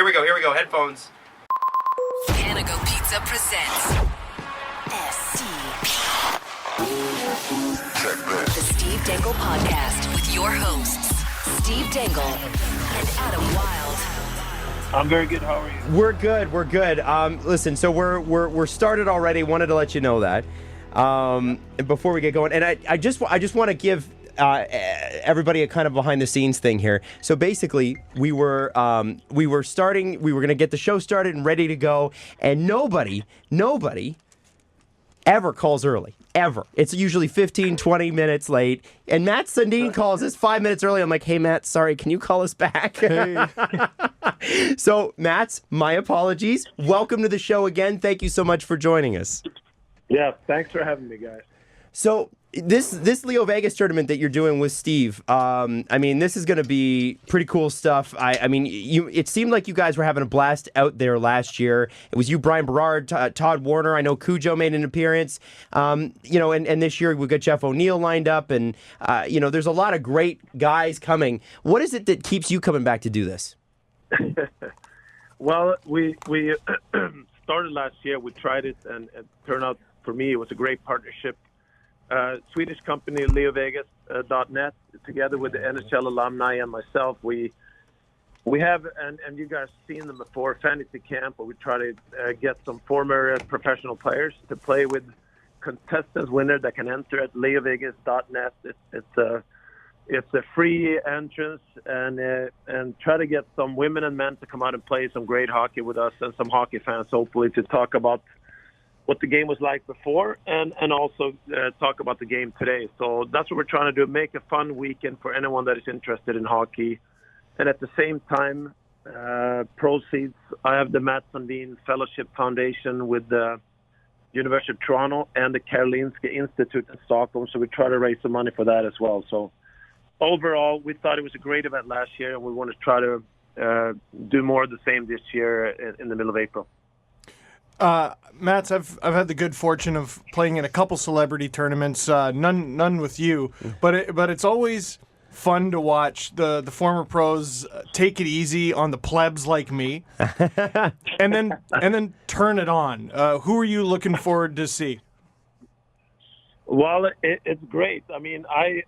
we go. Headphones. Panago Pizza presents SCP. The Steve Dangle Podcast with your hosts, Steve Dangle and Adam Wilde. I'm very good. How are you? We're good. Listen, so we're started already. Wanted to let you know that before we get going, and I just want to give everybody a kind of behind the scenes thing here. So basically, we were going to get the show started and ready to go, and nobody ever calls early. Ever. It's usually 15, 20 minutes late. And Mats Sundin calls us 5 minutes early. I'm like, hey, Matt, sorry, can you call us back? Hey. So, Mats, my apologies. Welcome to the show again. Thank you so much for joining us. Yeah, thanks for having me, guys. So, this Leo Vegas tournament that you're doing with Steve, this is going to be pretty cool stuff. It seemed like you guys were having a blast out there last year. It was you, Brian Berard, Todd Warner. I know Cujo made an appearance. And this year we've got Jeff O'Neill lined up, and there's a lot of great guys coming. What is it that keeps you coming back to do this? Well, we started last year. We tried it, and it turned out for me it was a great partnership. Swedish company LeoVegas.net, together with the NHL alumni and myself, we have, and you guys seen them before, fantasy camp, where we try to get some former professional players to play with contestants, winner that can enter at LeoVegas.net. It's a free entrance, and try to get some women and men to come out and play some great hockey with us, and some hockey fans, hopefully, to talk about what the game was like before, and also talk about the game today. So that's what we're trying to do, make a fun weekend for anyone that is interested in hockey. And at the same time, proceeds, I have the Mats Sundin Fellowship Foundation with the University of Toronto and the Karolinska Institute in Stockholm, so we try to raise some money for that as well. So overall, we thought it was a great event last year, and we want to try to do more of the same this year in the middle of April. Mats, I've had the good fortune of playing in a couple celebrity tournaments, none with you, but it's always fun to watch the former pros take it easy on the plebs like me, and then turn it on. Who are you looking forward to see? Well, it's great. I mean, I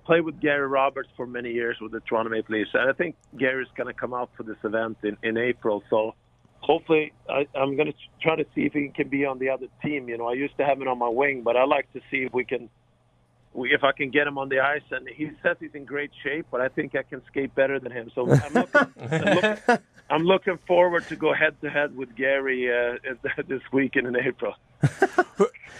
played with Gary Roberts for many years with the Toronto Maple Leafs, and I think Gary's going to come out for this event in April. So hopefully, I'm going to try to see if he can be on the other team. I used to have him on my wing, but I like to see if I can get him on the ice. And he says he's in great shape, but I think I can skate better than him. So I'm looking forward to go head-to-head with Gary this weekend in April.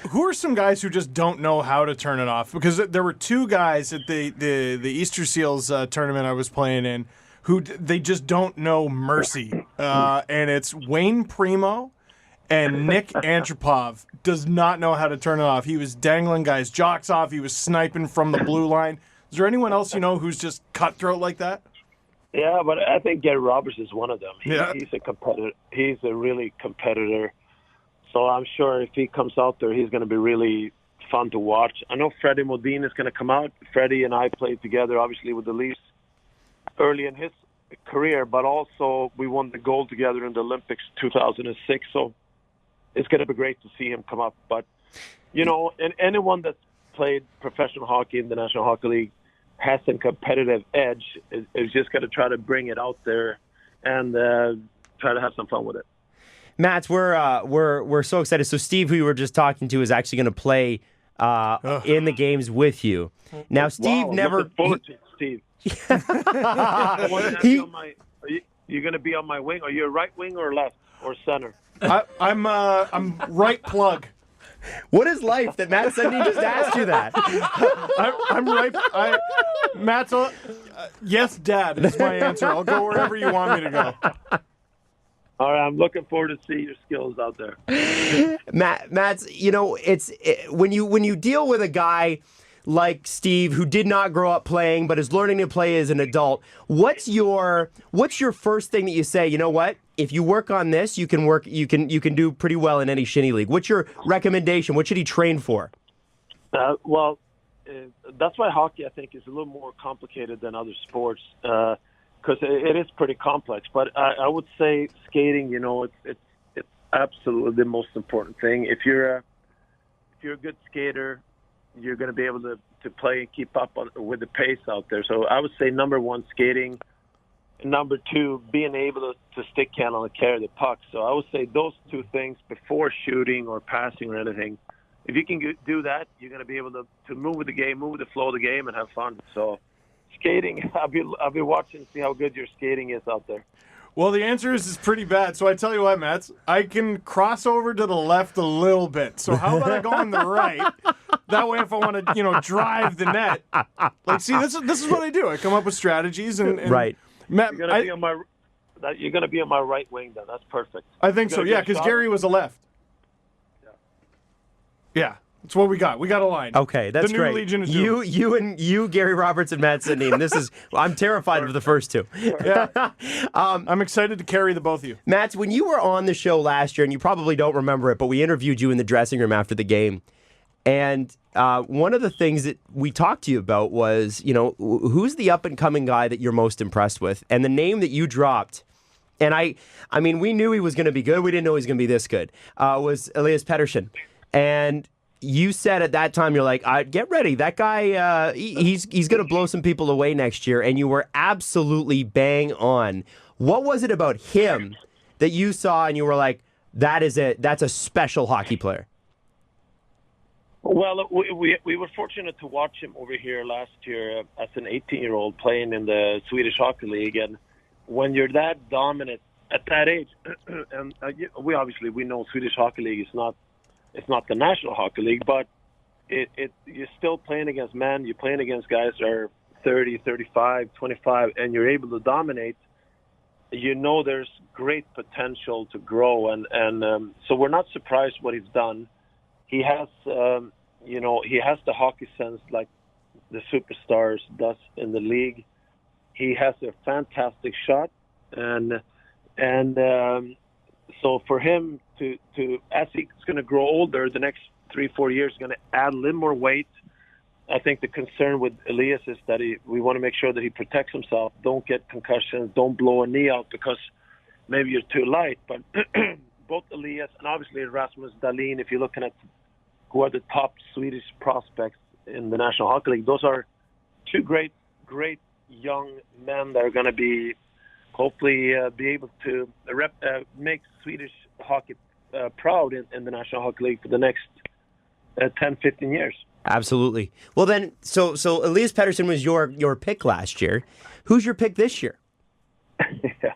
Who are some guys who just don't know how to turn it off? Because there were two guys at the Easter Seals tournament I was playing in who they just don't know mercy. And it's Wayne Primo and Nick Antropov does not know how to turn it off. He was dangling guys' jocks off. He was sniping from the blue line. Is there anyone else who's just cutthroat like that? Yeah, but I think Gary Roberts is one of them. He's a competitor. He's a really competitor. So I'm sure if he comes out there, he's going to be really fun to watch. I know Freddie Modin is going to come out. Freddie and I played together, obviously, with the Leafs early in his career, but also we won the gold together in the Olympics 2006. So it's going to be great to see him come up. But, and anyone that's played professional hockey in the National Hockey League has some competitive edge. Is just going to try to bring it out there and try to have some fun with it. Mats, we're so excited. So Steve, who you were just talking to, is actually going to play in the games with you. Now, Steve looking forward to it, Steve. You're going to be on my wing. Are you a right wing or left or center? I'm right plug. What is life that Mats Sundin just asked you that? I'm right. Matt's yes, Dad is my answer. I'll go wherever you want me to go. All right, I'm looking forward to see your skills out there. Mats, when you deal with a guy like Steve, who did not grow up playing but is learning to play as an adult, what's your first thing that you say, you know what? If you work on this, you can do pretty well in any shinny league. What's your recommendation? What should he train for? That's why hockey, I think, is a little more complicated than other sports. because it is pretty complex. But I would say skating, it's absolutely the most important thing. If you're a good skater, you're going to be able to play and keep up with the pace out there. So I would say number one, skating. Number two, being able to stick handle and carry the puck. So I would say those two things before shooting or passing or anything. If you can do that, you're going to be able to move with the game, move with the flow of the game, and have fun. So skating, I'll be watching to see how good your skating is out there. Well, the answer is it's pretty bad. So I tell you what, Mats, I can cross over to the left a little bit. So how about I go on the right? That way, if I want to, drive the net, see, this is what I do. I come up with strategies and right. Matt, you're going to be on my right wing then. That's perfect. I think so. Yeah, because Gary was a left. Yeah. That's what we got. We got a line. Okay, that's the new great. Legion of Doom. You, Gary Roberts, and Matt Sundin. This is. I'm terrified of the first two. Yeah. I'm excited to carry the both of you. Mats, when you were on the show last year, and you probably don't remember it, but we interviewed you in the dressing room after the game, and one of the things that we talked to you about was, who's the up and coming guy that you're most impressed with, and the name that you dropped. And I mean, we knew he was going to be good. We didn't know he was going to be this good. Was Elias Pettersson, and you said at that time, you're like, get ready. That guy, he's going to blow some people away next year. And you were absolutely bang on. What was it about him that you saw and you were like, that's a special hockey player? Well, we were fortunate to watch him over here last year as an 18-year-old playing in the Swedish Hockey League. And when you're that dominant at that age, and we know Swedish Hockey League is not, it's not the National Hockey League, but you're still playing against men. You're playing against guys that are 30, 35, 25, and you're able to dominate. There's great potential to grow, and so we're not surprised what he's done. He has, he has the hockey sense like the superstars does in the league. He has a fantastic shot, and so for him to as he's going to grow older, the next 3-4 years, going to add a little more weight. I think the concern with Elias is that we want to make sure that he protects himself, don't get concussions, don't blow a knee out because maybe you're too light. But both Elias and obviously Rasmus Dahlin, if you're looking at who are the top Swedish prospects in the National Hockey League, those are two great young men that are going to be hopefully be able to make Swedish hockey proud in the National Hockey League for the next 10, 15 years. Absolutely. Well, then, so Elias Pettersson was your pick last year. Who's your pick this year? Yeah.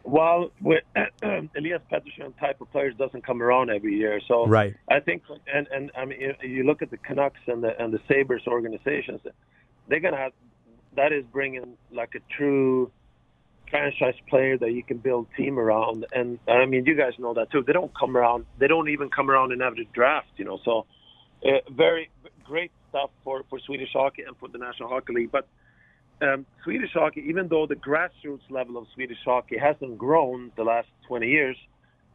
Well, with Elias Pettersson type of players doesn't come around every year. So right. I think, and I mean, you look at the Canucks and the Sabres organizations, they're going to have, that is bringing like a true franchise player that you can build team around. And I mean, you guys know that too. They don't even come around in every draft, so very great stuff for Swedish hockey and for the National Hockey League. But Swedish hockey, even though the grassroots level of Swedish hockey hasn't grown the last 20 years,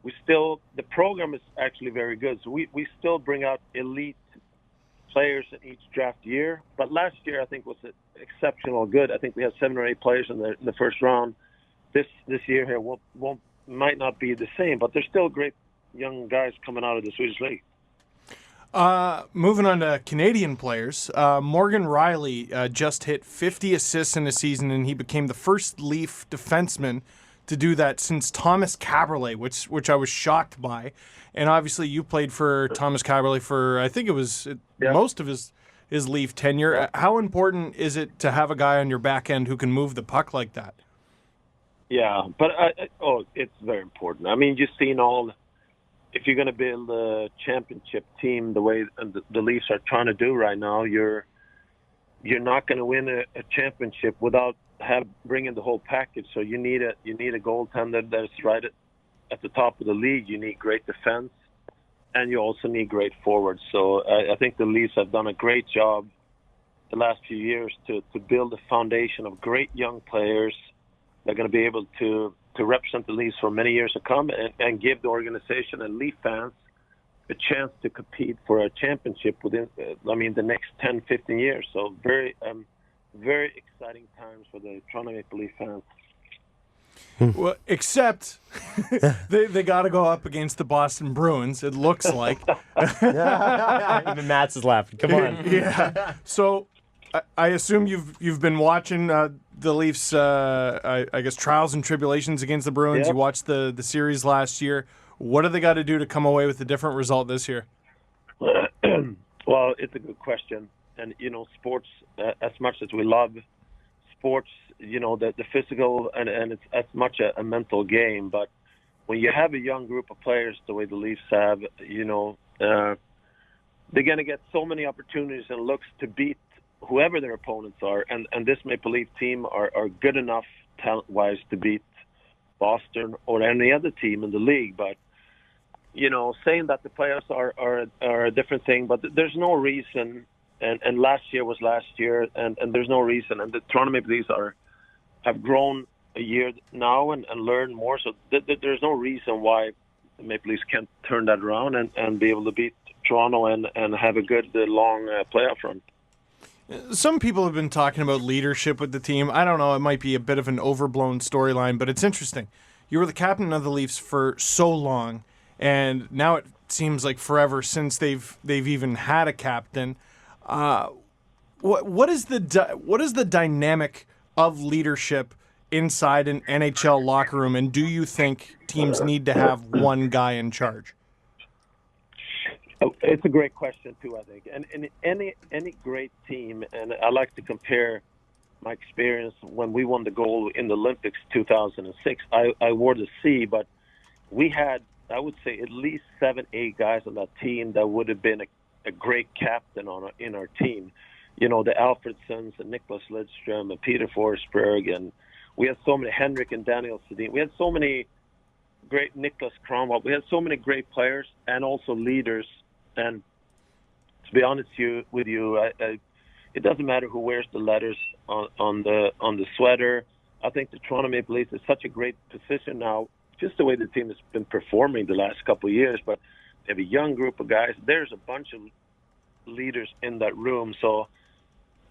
the program is actually very good. So we still bring out elite players in each draft year. But last year, I think, was exceptional good. I think we had 7 or 8 players in the first round. This year here might not be the same, but there's still great young guys coming out of the Swedish league. Moving on to Canadian players, Morgan Rielly just hit 50 assists in a season, and he became the first Leaf defenseman to do that since Thomas Kaberle, which I was shocked by. And obviously, you played for Thomas Kaberle for, I think it was most of his Leaf tenure. Yeah. How important is it to have a guy on your back end who can move the puck like that? Yeah, but it's very important. I mean, you've seen if you're going to build a championship team the way the Leafs are trying to do right now, you're not going to win a championship without bringing the whole package. So you need a goaltender that's right at the top of the league. You need great defense, and you also need great forwards. So I think the Leafs have done a great job the last few years to build a foundation of great young players. They're going to be able to represent the Leafs for many years to come and give the organization and Leaf fans a chance to compete for a championship within, the next 10, 15 years. So very very exciting times for the Toronto Maple Leaf fans. Well, except they got to go up against the Boston Bruins, it looks like. Even Mats is laughing. Come on. Yeah. So I assume you've been watching the Leafs, I guess, trials and tribulations against the Bruins. Yep. You watched the series last year. What do they got to do to come away with a different result this year? Well, it's a good question. And, sports, as much as we love sports, the physical, and it's as much a mental game. But when you have a young group of players the way the Leafs have, they're going to get so many opportunities and looks to beat whoever their opponents are. And this Maple Leaf team are good enough talent-wise to beat Boston or any other team in the league. But, saying that the playoffs are a different thing, but there's no reason. And last year was last year, and there's no reason. And the Toronto Maple Leafs have grown a year now and learned more. So there's no reason why the Maple Leafs can't turn that around and be able to beat Toronto and have a good long playoff run. Some people have been talking about leadership with the team. I don't know, it might be a bit of an overblown storyline, but it's interesting. You were the captain of the Leafs for so long, and now it seems like forever since they've even had a captain. What is the dynamic of leadership inside an NHL locker room, and do you think teams need to have one guy in charge? It's a great question too, I think. And any great team, and I like to compare my experience when we won the gold in the Olympics 2006. I wore the C, but we had, I would say, at least 7-8 guys on that team that would have been a great captain in our team. The Alfredsons and Nicholas Lidstrom and Peter Forsberg, and we had so many, Henrik and Daniel Sedin. We had so many great, Nicholas Cromwell. We had so many great players and also leaders. And to be honest with you, it doesn't matter who wears the letters on the sweater. I think the Toronto Maple Leafs is such a great position now, just the way the team has been performing the last couple of years. But they have a young group of guys. There's a bunch of leaders in that room. So,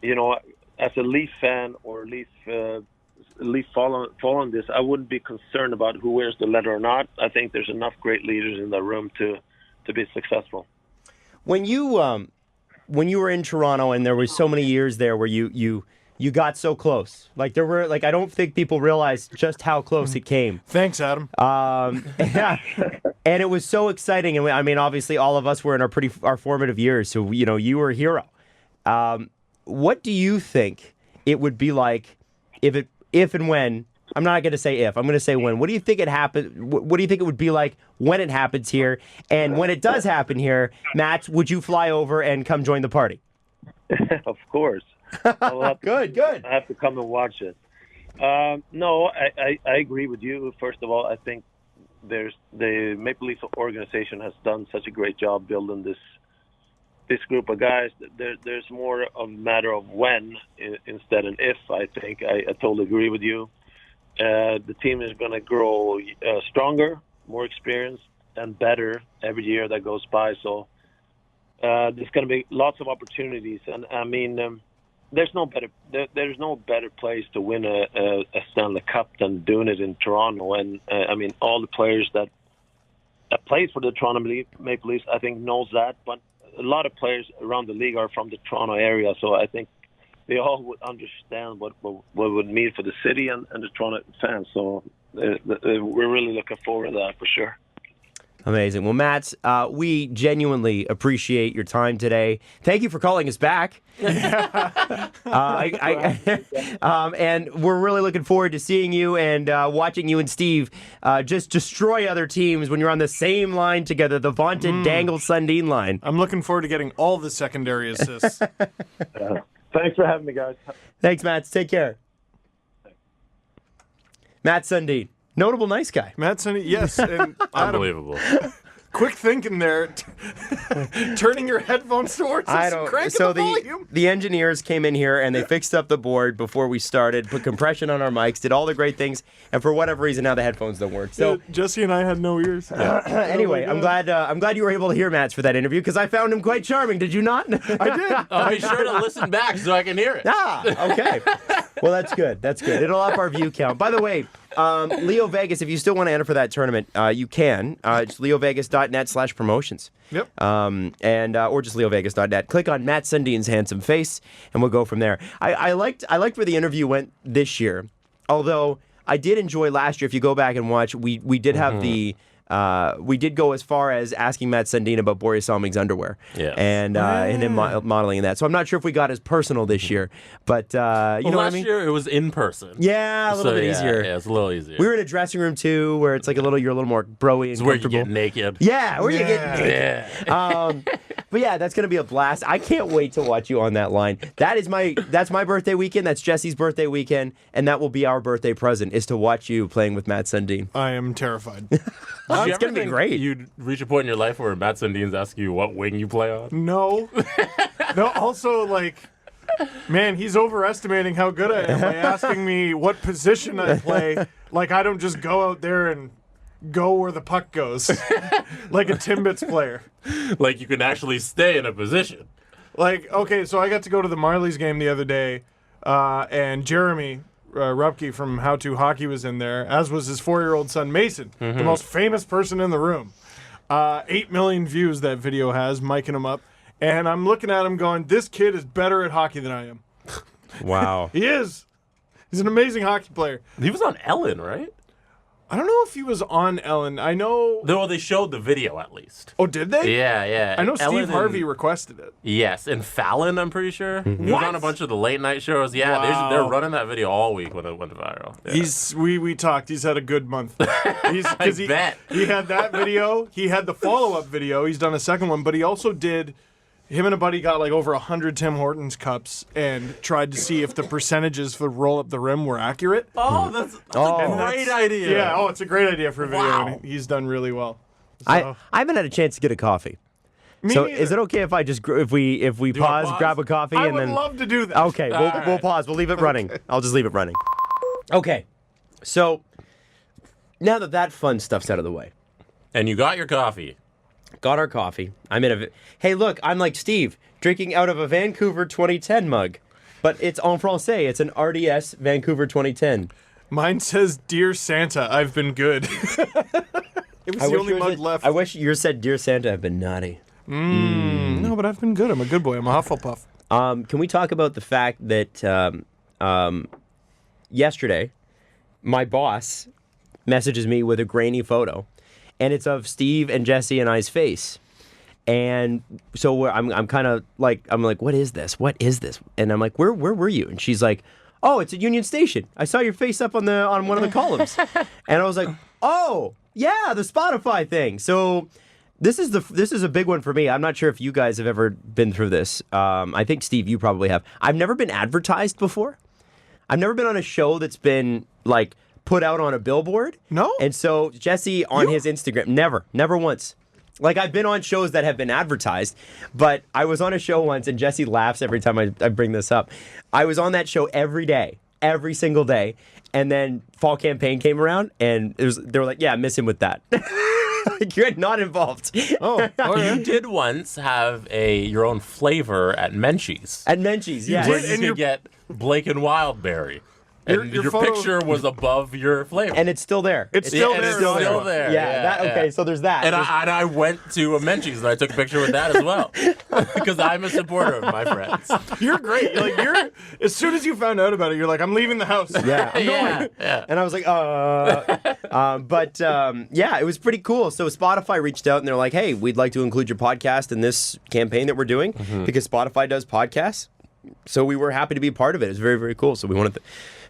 as a Leaf fan or Leaf following this, I wouldn't be concerned about who wears the letter or not. I think there's enough great leaders in that room to be successful. When you were in Toronto and there was so many years there where you got so close, I don't think people realize just how close it came. Thanks, Adam. Yeah, and it was so exciting. And I mean, obviously, all of us were in our formative years, so you were a hero. What do you think it would be like if and when? I'm not going to say if. I'm going to say when. What do you think it happened? What do you think it would be like when it happens here? And when it does happen here, Matt, would you fly over and come join the party? Of course. Good. I have to come and watch it. No, I agree with you. First of all, I think the Maple Leaf organization has done such a great job building this group of guys. There's more of a matter of when instead of if. I think I totally agree with you. The team is going to grow stronger, more experienced, and better every year that goes by. So there's going to be lots of opportunities. And I mean, there's no better place to win a Stanley Cup than doing it in Toronto. And I mean, all the players that plays for the Toronto Maple Leafs, I think, knows that. But a lot of players around the league are from the Toronto area, so I think they all would understand what would mean for the city and the Toronto fans. So we're really looking forward to that for sure. Amazing. Well, Mats, we genuinely appreciate your time today. Thank you for calling us back. And we're really looking forward to seeing you and watching you and Steve just destroy other teams when you're on the same line together, the vaunted Dangle Sundin line. I'm looking forward to getting all the secondary assists. Thanks for having me, guys. Thanks, Mats. Take care. Mats Sundin. Notable nice guy. Mats Sundin, yes. And Unbelievable. quick thinking there. Turning your headphones towards us and cranking the volume. The engineers came in here and they fixed up the board before we started, put compression on our mics, did all the great things, and for whatever reason now the headphones don't work. So Jesse and I had no ears. anyway, I'm glad you were able to hear Mats for that interview because I found him quite charming. Did you not? I did. I'll be sure to listen back so I can hear it. Okay. Well, that's good. That's good. It'll up our view count. By the way, Leo Vegas, if you still want to enter for that tournament, you can. It's leovegas.net/promotions. Yep. Or just leovegas.net. Click on Mats Sundin's handsome face, and we'll go from there. I liked where the interview went this year, although I did enjoy last year. If you go back and watch, we did have we did go as far as asking Mats Sundin about Boris Salming's underwear, and him modeling that. So I'm not sure if we got as personal this year, but you know what I mean. Last year it was in person. Yeah, a little bit easier. Yeah, it's a little easier. We were in a dressing room too, where it's like you're a little more broy and it's where you comfortable. get naked. Yeah, where you get naked. Yeah. But yeah, that's gonna be a blast. I can't wait to watch you on that line. That's my birthday weekend. That's Jesse's birthday weekend, and that will be our birthday present is to watch you playing with Mats Sundin. I am terrified. It's gonna be great. You'd reach a point in your life where Mats Sundin's asking you what wing you play on. No. Also, like, man, he's overestimating how good I am by asking me what position I play. Like, I don't just go out there and go where the puck goes, like a Timbits player. Like you can actually stay in a position. Like, okay, so I got to go to the Marlies game the other day, and Jeremy Rupke from How To Hockey was in there, as was his 4-year-old son Mason, the most famous person in the room. 8 million views that video has, miking him up. And I'm looking at him going, this kid is better at hockey than I am. Wow. He is. He's an amazing hockey player. He was on Ellen, right? I don't know if he was on Ellen. I know... Well, they showed the video at least. Oh, did they? Yeah. I know Ellen Steve Harvey requested it. Yes, and Fallon, I'm pretty sure. He was on a bunch of the late night shows. Yeah, Wow. they're running that video all week when it went viral. Yeah. We talked. He's had a good month. I bet. He had that video. He had the follow-up video. He's done a second one, but he also did... Him and a buddy got like over 100 Tim Hortons cups and tried to see if the percentages for roll up the rim were accurate. Oh, that's a great idea. Yeah, it's a great idea for a video, Wow. and he's done really well. I haven't had a chance to get a coffee. So neither. is it okay if I just if we pause, grab a coffee, I and would then love to do that. Okay, we'll pause. We'll leave it running. I'll just leave it running. Okay, so now that fun stuff's out of the way, And you got your coffee. got our coffee. I'm in a. Hey, look, I'm like Steve, drinking out of a Vancouver 2010 mug, but it's en français. It's an RDS Vancouver 2010. Mine says, "Dear Santa, I've been good." It was the only mug left. I wish yours said, "Dear Santa, I've been naughty." No, but I've been good. I'm a good boy. I'm a Hufflepuff. Can we talk about the fact that yesterday, my boss messages me with a grainy photo, and it's of Steve and Jesse and I's face. And so I'm kind of like, what is this? What is this? And I'm like, where were you? And she's like, oh, it's at Union Station. I saw your face up on one of the columns. And I was like, oh, yeah, the Spotify thing. So this is a big one for me. I'm not sure if you guys have ever been through this. I think, Steve, you probably have. I've never been advertised before. I've never been on a show that's been like put out on a billboard. No? And so Jesse on his Instagram, never once. Like, I've been on shows that have been advertised, but I was on a show once, and Jesse laughs every time I bring this up. I was on that show every day, every single day, and then fall campaign came around, and they were like, yeah, miss him with that. Like, you're not involved. Oh, You did once have your own flavor at Menchie's. At Menchie's, yeah. Where you could get Blake and Wildberry. And Your your photo- picture was above your flavor. And it's still there. It's still and there. it's still there. Yeah, okay, so there's that. And I went to a Menchie's and I took a picture with that as well. Because I'm a supporter of my friends. You're great. Like as soon as you found out about it, you're like, I'm leaving the house. Yeah, I'm going. Yeah. And I was like, yeah, it was pretty cool. So Spotify reached out and they're like, hey, we'd like to include your podcast in this campaign that we're doing because Spotify does podcasts. So we were happy to be a part of it. It was very, very cool. So we wanted to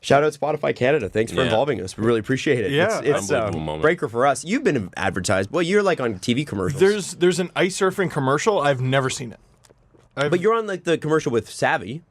shout out Spotify Canada. Thanks for involving us. We really apprate it. Yeah. It's Unbelievable a moment. breaker for us. You've been advertised. Well, you're like on TV commercials. There's an ice surfing commercial. I've never seen it. But you're on like the commercial with Savvy.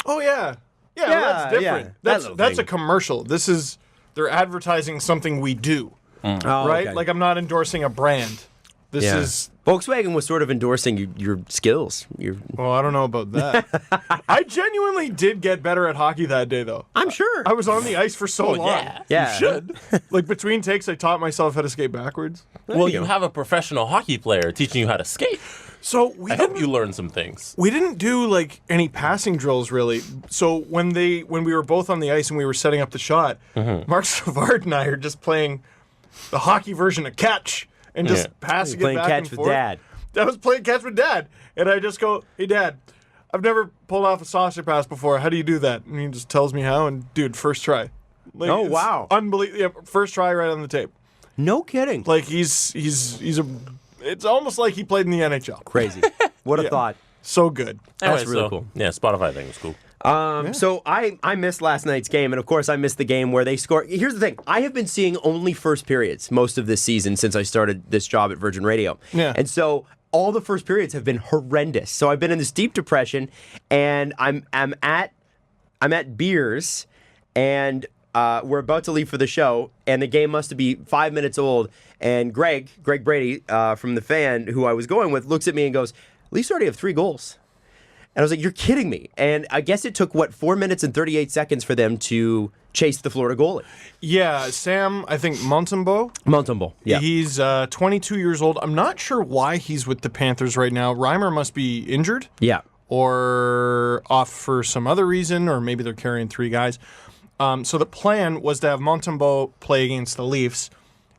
Oh yeah. Yeah, Yeah, that's different. yeah. That little That's thing. a commercial. They're advertising something we do. Right? Okay. Like I'm not endorsing a brand. This is... Volkswagen was sort of endorsing your skills. Well, I don't know about that. I genuinely did get better at hockey that day, though. I'm sure. I was on the ice for so long. Yeah. You should. Like, between takes, I taught myself how to skate backwards. Well, you have a professional hockey player teaching you how to skate. So I hope you learned some things. We didn't do, like, any passing drills, really. So when we were both on the ice and we were setting up the shot, Mark Savard and I are just playing the hockey version of catch. And just passing it back and forth. Playing catch with Dad. I was playing catch with Dad. And I just go, hey, Dad, I've never pulled off a saucer pass before. How do you do that? And he just tells me how. And, dude, first try. Like, oh, wow. Unbelievable. Yeah, first try right on the tape. No kidding. Like, he's it's almost like he played in the NHL. Crazy. What a thought. So good. That's really cool. Yeah, Spotify thing was cool. So I missed last night's game, and of course I missed the game where they scored. Here's the thing. I have been seeing only first periods most of this season since I started this job at Virgin Radio. Yeah. And so all the first periods have been horrendous. So I've been in this deep depression, and I'm at Beers, and we're about to leave for the show, and the game must be 5 minutes old, and Greg Brady from The Fan, who I was going with, looks at me and goes, Leafs already have 3 goals. And I was like, you're kidding me. And I guess it took, 4 minutes and 38 seconds for them to chase the Florida goalie. Yeah, Sam, I think Montembeault, yeah. He's 22 years old. I'm not sure why he's with the Panthers right now. Reimer must be injured. Yeah. Or off for some other reason, or maybe they're carrying 3 guys. So the plan was to have Montembeault play against the Leafs,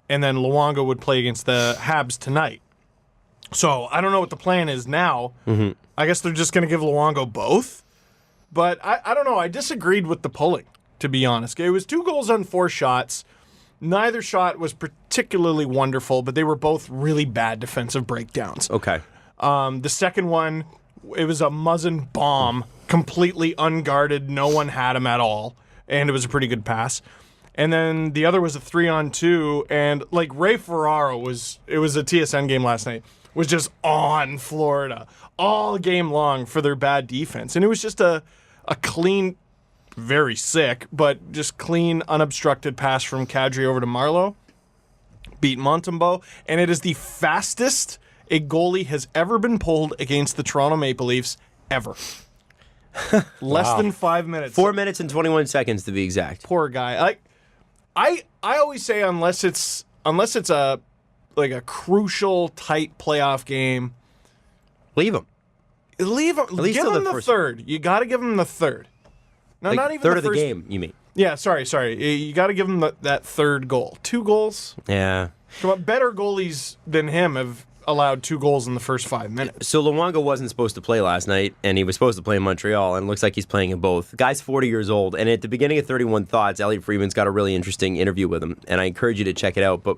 and then Luongo would play against the Habs tonight. So I don't know what the plan is now. Mm-hmm. I guess they're just going to give Luongo both. But I don't know. I disagreed with the pulling, to be honest. It was 2 goals on 4 shots. Neither shot was particularly wonderful, but they were both really bad defensive breakdowns. Okay. The second one, it was a Muzzin bomb, completely unguarded. No one had him at all, and it was a pretty good pass. And then the other was a 3-on-2, and like Ray Ferraro it was a TSN game last night, was just on Florida all game long for their bad defense. And it was just a clean, very sick, but just clean, unobstructed pass from Kadri over to Marleau. Beat Montembeault, and it is the fastest a goalie has ever been pulled against the Toronto Maple Leafs ever. Less than 5 minutes. 4 minutes and 21 seconds to be exact. Poor guy. I always say unless it's a crucial tight playoff game, leave him. Leave him. Give him the third. You got to give him the third. No, like not even third the of the first game. You mean? Yeah. Sorry. You got to give him that third goal. 2 goals. Yeah. Come on, better goalies than him have allowed 2 goals in the first 5 minutes. So Luongo wasn't supposed to play last night, and he was supposed to play in Montreal, and it looks like he's playing in both. The guy's 40 years old, and at the beginning of 31 Thoughts, Elliot Friedman's got a really interesting interview with him, and I encourage you to check it out. But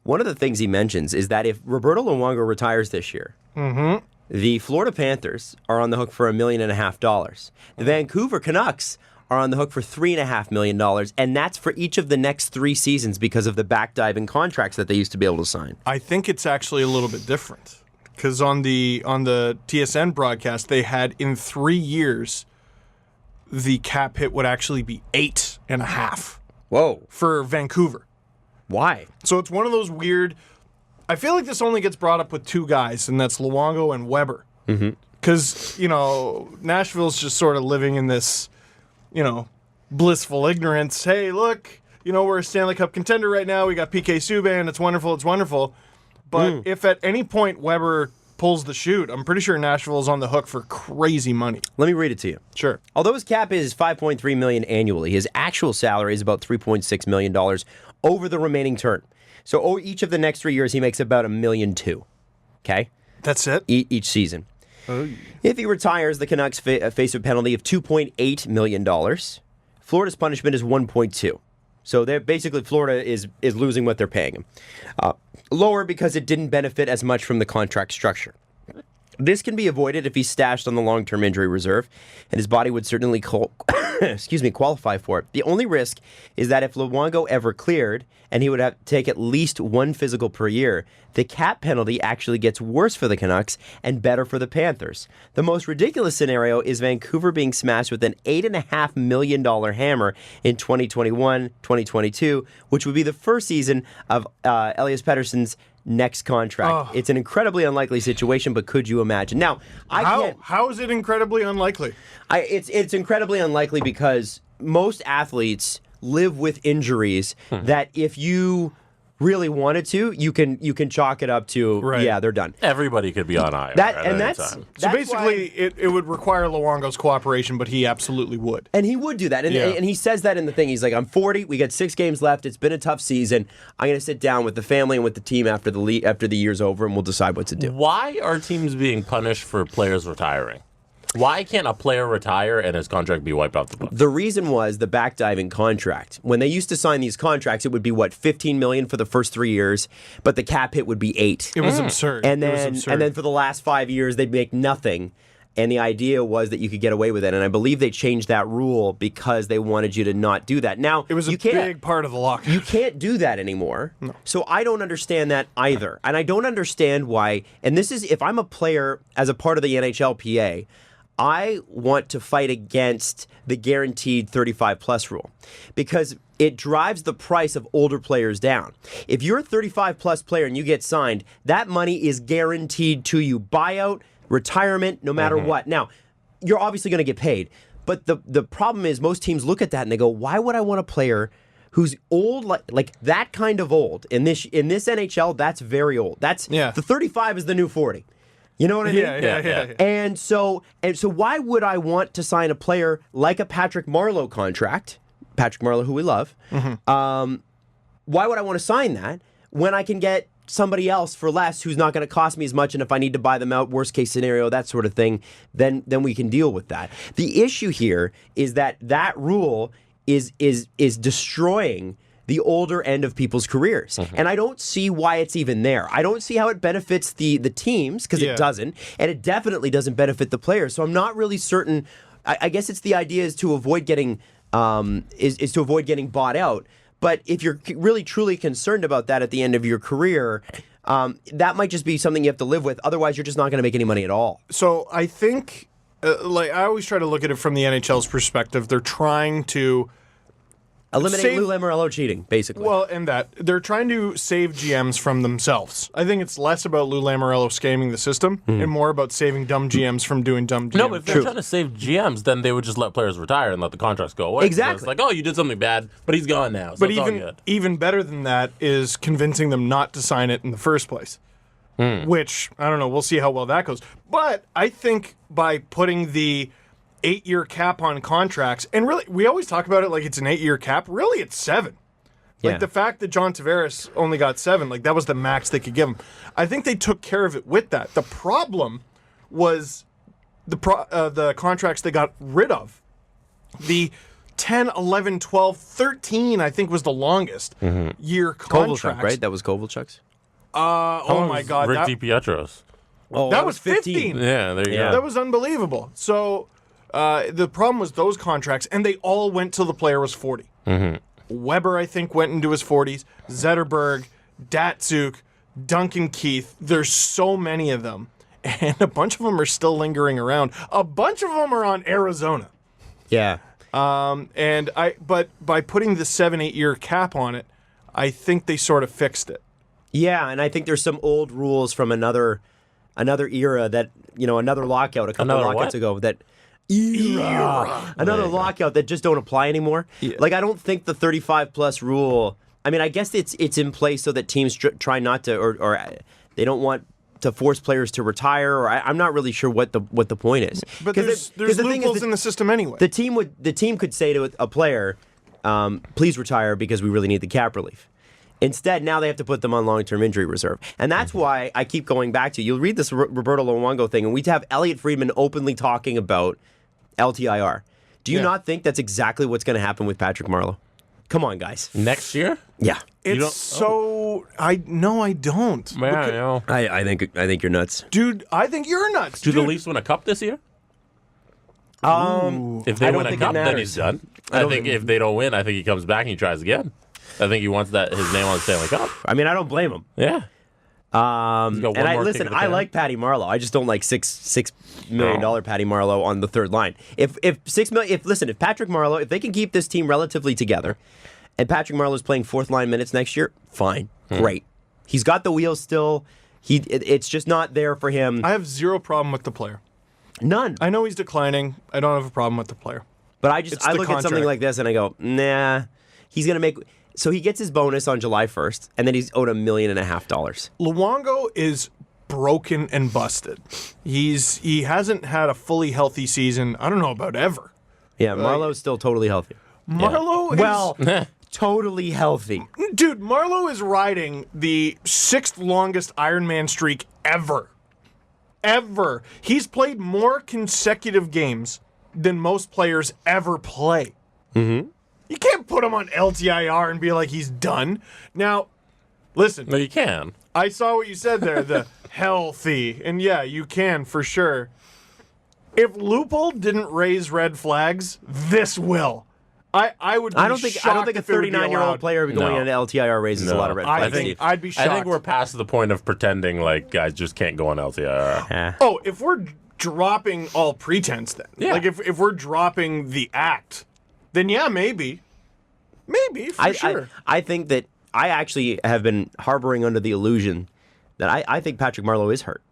one of the things he mentions is that if Roberto Luongo retires this year, the Florida Panthers are on the hook for $1.5 million. The Vancouver Canucks are on the hook for $3.5 million, and that's for each of the next 3 seasons because of the backdiving contracts that they used to be able to sign. I think it's actually a little bit different because on the TSN broadcast, they had in 3 years, the cap hit would actually be 8.5. Whoa. For Vancouver. Why? So it's one of those weird... I feel like this only gets brought up with 2 guys, and that's Luongo and Weber. Because, Nashville's just sort of living in this... blissful ignorance. Hey, look, we're a Stanley Cup contender right now. We got PK Subban. It's wonderful. But if at any point Weber pulls the chute, I'm pretty sure Nashville is on the hook for crazy money. Let me read it to you. Sure. Although his cap is $5.3 million annually, his actual salary is about $3.6 million over the remaining term. So each of the next 3 years, he makes about $1.2 million. Okay? That's it? Each season. If he retires, the Canucks face a penalty of $2.8 million. Florida's punishment is $1.2 million. So they're basically Florida is losing what they're paying him. Lower because it didn't benefit as much from the contract structure. This can be avoided if he's stashed on the long-term injury reserve, and his body would certainly qualify for it. The only risk is that if Luongo ever cleared, and he would have to take at least 1 physical per year, the cap penalty actually gets worse for the Canucks and better for the Panthers. The most ridiculous scenario is Vancouver being smashed with an $8.5 million hammer in 2021-2022, which would be the first season of Elias Pettersson's next contract. It's an incredibly unlikely situation, but could you imagine? Now, How is it incredibly unlikely? It's incredibly unlikely because most athletes live with injuries that if you really wanted to, you can chalk it up to, yeah, they're done. Everybody could be on IR. So basically, it would require Luongo's cooperation, but he absolutely would. And he would do that. And he says that in the thing. He's like, I'm 40. We got 6 games left. It's been a tough season. I'm going to sit down with the family and with the team after the year's over, and we'll decide what to do. Why are teams being punished for players retiring? Why can't a player retire and his contract be wiped off the books? The reason was the backdiving contract. When they used to sign these contracts, it would be $15 million for the first 3 years, but the cap hit would be $8 million. It was absurd. And then for the last 5 years, they'd make nothing. And the idea was that you could get away with it. And I believe they changed that rule because they wanted you to not do that. Now, it was a big part of the lockout. You can't do that anymore. No. So I don't understand that either. And I don't understand why. And this is, if I'm a player as a part of the NHLPA, I want to fight against the guaranteed 35-plus rule because it drives the price of older players down. If you're a 35-plus player and you get signed, that money is guaranteed to you. Buyout, retirement, no matter what. Now, you're obviously going to get paid, but the problem is most teams look at that and they go, why would I want a player who's old, like that kind of old? In this NHL, that's very old. The 35 is the new 40. You know what I mean? Yeah. And so why would I want to sign a player like a Patrick Marleau contract, Patrick Marleau, who we love? Why would I want to sign that when I can get somebody else for less who's not going to cost me as much, and if I need to buy them out, worst case scenario, that sort of thing, then we can deal with that. The issue here is that rule is destroying the older end of people's careers. And I don't see why it's even there. I don't see how it benefits the teams, because it doesn't, and it definitely doesn't benefit the players. So I'm not really certain. I guess it's the idea is to avoid getting bought out. But if you're really truly concerned about that at the end of your career, that might just be something you have to live with. Otherwise, you're just not going to make any money at all. So I think, I always try to look at it from the NHL's perspective. They're trying to eliminate Lou Lamoriello cheating, basically. Well, and that they're trying to save GMs from themselves. I think it's less about Lou Lamoriello scamming the system and more about saving dumb GMs from doing dumb GMs. No, but if they're trying to save GMs, then they would just let players retire and let the contracts go away. Exactly. So it's like, you did something bad, but he's gone now. So but it's all good. even better than that is convincing them not to sign it in the first place. Which, I don't know, we'll see how well that goes. But I think by putting the 8-year cap on contracts, and really, we always talk about it like it's an 8-year cap. Really, it's 7. Like the fact that John Tavares only got 7, like that was the max they could give him. I think they took care of it with that. The problem was the contracts they got rid of. The 10, 11, 12, 13, I think was the longest year contracts. Kovalchuk, right? That was Kovalchuk's? My God. Rick DiPietro's. Oh, that was 15. Yeah, there you go. That was unbelievable. So the problem was those contracts, and they all went till the player was 40. Weber, I think, went into his 40s. Zetterberg, Datsuk, Duncan Keith. There's so many of them, and a bunch of them are still lingering around. A bunch of them are on Arizona. Yeah. But by putting the 7-8 year cap on it, I think they sort of fixed it. Yeah, and I think there's some old rules from another era that, another lockout a couple of lockouts ago that another lockout that just don't apply anymore. Yeah. Like, I don't think the 35-plus rule, I mean, I guess it's in place so that teams try not to, or they don't want to force players to retire, or I'm not really sure what the point is. But there's loopholes in the system anyway. The team could say to a player, please retire because we really need the cap relief. Instead, now they have to put them on long-term injury reserve. And that's why I keep going back to, you'll read this Roberto Luongo thing, and we have Elliot Friedman openly talking about LTIR. Do you not think that's exactly what's going to happen with Patrick Marleau? Come on, guys. Next year? Yeah. I don't. Yeah, I know. I think you're nuts. Dude, I think you're nuts. Do the Leafs win a cup this year? If they win a cup, then he's done. I think if they don't win, I think he comes back and he tries again. I think he wants his name on the Stanley Cup. I mean, I don't blame him. Yeah. I like Patty Marleau. I just don't like $6 million Patty Marleau on the third line. If Patrick Marleau, if they can keep this team relatively together, and Patrick Marleau's playing fourth line minutes next year, fine, great. He's got the wheels still. It's just not there for him. I have zero problem with the player. None. I know he's declining. I don't have a problem with the player. But I It's look the at something contract. like this and I go, nah. He's gonna make. So he gets his bonus on July 1st, and then he's owed $1.5 million. Luongo is broken and busted. He hasn't had a fully healthy season. I don't know about ever. Yeah, Marleau's still totally healthy. Marleau is Well, totally healthy. dude. Marleau is riding the 6th longest Ironman streak ever. Ever. He's played more consecutive games than most players ever play. Mm-hmm. You can't put him on LTIR and be like he's done. Now, listen. No, you can. I saw what you said there, the healthy. And yeah, you can for sure. If Lupul didn't raise red flags, this will. I would be I don't think a shocked if it would be 39-year-old allowed. player going No. into LTIR raises a lot of red I flags. think Steve. I'd be shocked. I think we're past the point of pretending like guys just can't go on LTIR. Oh, if we're dropping all pretense then. Yeah. Like if we're dropping the act, then yeah, maybe. Maybe, for sure. I think that I actually have been harboring under the illusion that I think Patrick Marleau is hurt.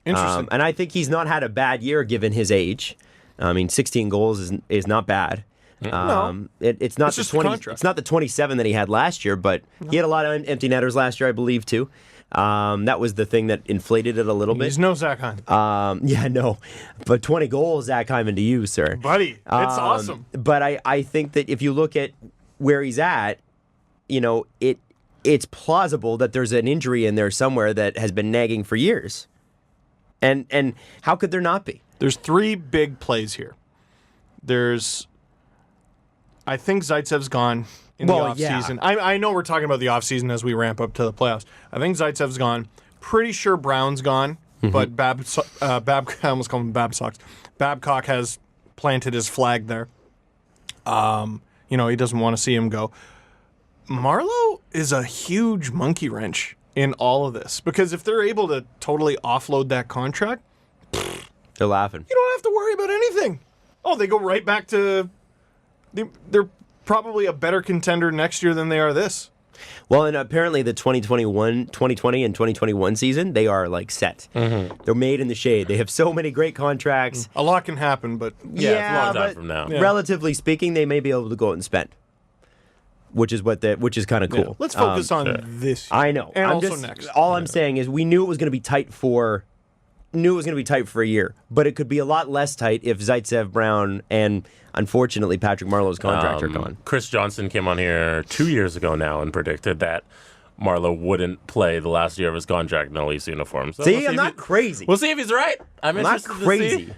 Interesting. And I think he's not had a bad year given his age. I mean, 16 goals is not bad. It's not It's the just a 20. contract. It's not the 27 that he had last year, but he had a lot of empty netters last year, I believe, too. That was the thing that inflated it a little bit. He's no Zach Hyman. Yeah, no, but 20 goals, Zach Hyman, to you, sir. Buddy, it's awesome. But I think that if you look at where he's at, you know, it's plausible that there's an injury in there somewhere that has been nagging for years. And how could there not be? There's 3 big plays here. I think Zaitsev's gone in the offseason. I know we're talking about the offseason as we ramp up to the playoffs. I think Zaitsev's gone. Pretty sure Brown's gone, but I almost call him Babcock has planted his flag there. He doesn't want to see him go. Marleau is a huge monkey wrench in all of this because if they're able to totally offload that contract, They're laughing. you don't have to worry about anything. Oh, they go right back to... They're probably a better contender next year than they are this. Well, and apparently the 2020 and 2021 season, they are like set. Mm-hmm. They're made in the shade. They have so many great contracts. A lot can happen, but... Yeah, it's a long time but from now. Yeah. relatively speaking, they may be able to go out and spend, which is kind of cool. Let's focus on this year. I know. And I'm also just, next. All I'm saying is we knew it was going to be tight for a year, but it could be a lot less tight if Zaitsev, Brown, and unfortunately Patrick Marleau's contract are gone. Chris Johnson came on here 2 years ago now and predicted that Marleau wouldn't play the last year of his contract in a Leafs uniform. So See, I'm not crazy. We'll see if he's right. I'm not interested crazy. to see.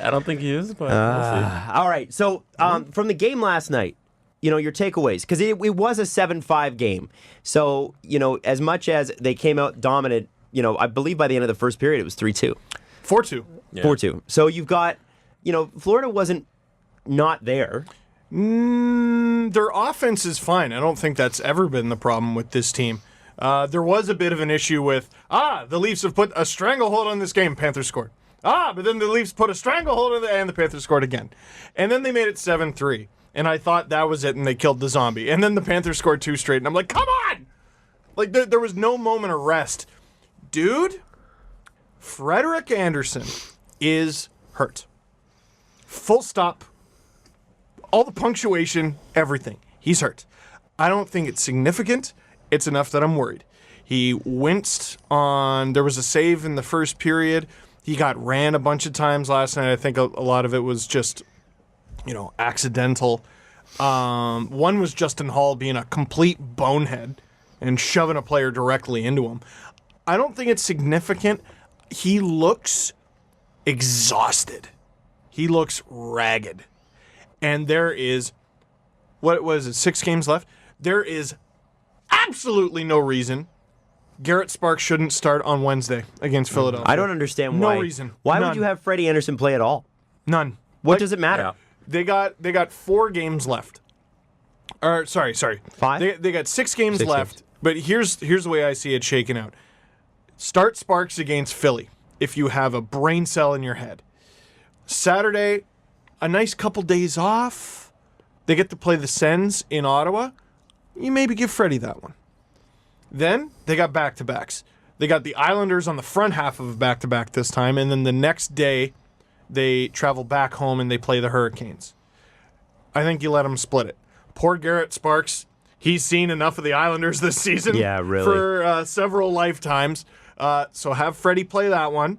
I don't think he is, but we'll see. All right. So from the game last night, your takeaways, because it was a 7-5 game. So, as much as they came out dominant, I believe by the end of the first period it was 3-2. 4-2. Yeah. 4-2. So you've got, Florida wasn't not there. Their offense is fine. I don't think that's ever been the problem with this team. There was a bit of an issue with, the Leafs have put a stranglehold on this game. Panthers scored. But then the Leafs put a stranglehold on it, and the Panthers scored again. And then they made it 7-3. And I thought that was it, and they killed the zombie. And then the Panthers scored 2 straight, and I'm like, come on! Like, there was no moment of rest. Dude, Frederik Andersen is hurt. Full stop. All the punctuation, everything. He's hurt. I don't think it's significant. It's enough that I'm worried. He winced on... There was a save in the first period. He got ran a bunch of times last night. I think a lot of it was just, accidental. One was Justin Hall being a complete bonehead and shoving a player directly into him. I don't think it's significant. He looks exhausted. He looks ragged. And there is, 6 games left? There is absolutely no reason Garrett Sparks shouldn't start on Wednesday against Philadelphia. I don't understand why. No reason. Why None. would you have Freddie Andersen play at all? None. What does it matter? Yeah. They got 4 games left. Or sorry. 5? They got 6 games 6 left. games. But here's the way I see it shaking out. Start Sparks against Philly if you have a brain cell in your head. Saturday, a nice couple days off. They get to play the Sens in Ottawa. You maybe give Freddie that one. Then they got back-to-backs. They got the Islanders on the front half of a back-to-back this time, and then the next day they travel back home and they play the Hurricanes. I think you let them split it. Poor Garrett Sparks. He's seen enough of the Islanders this season for several lifetimes. So have Freddie play that one.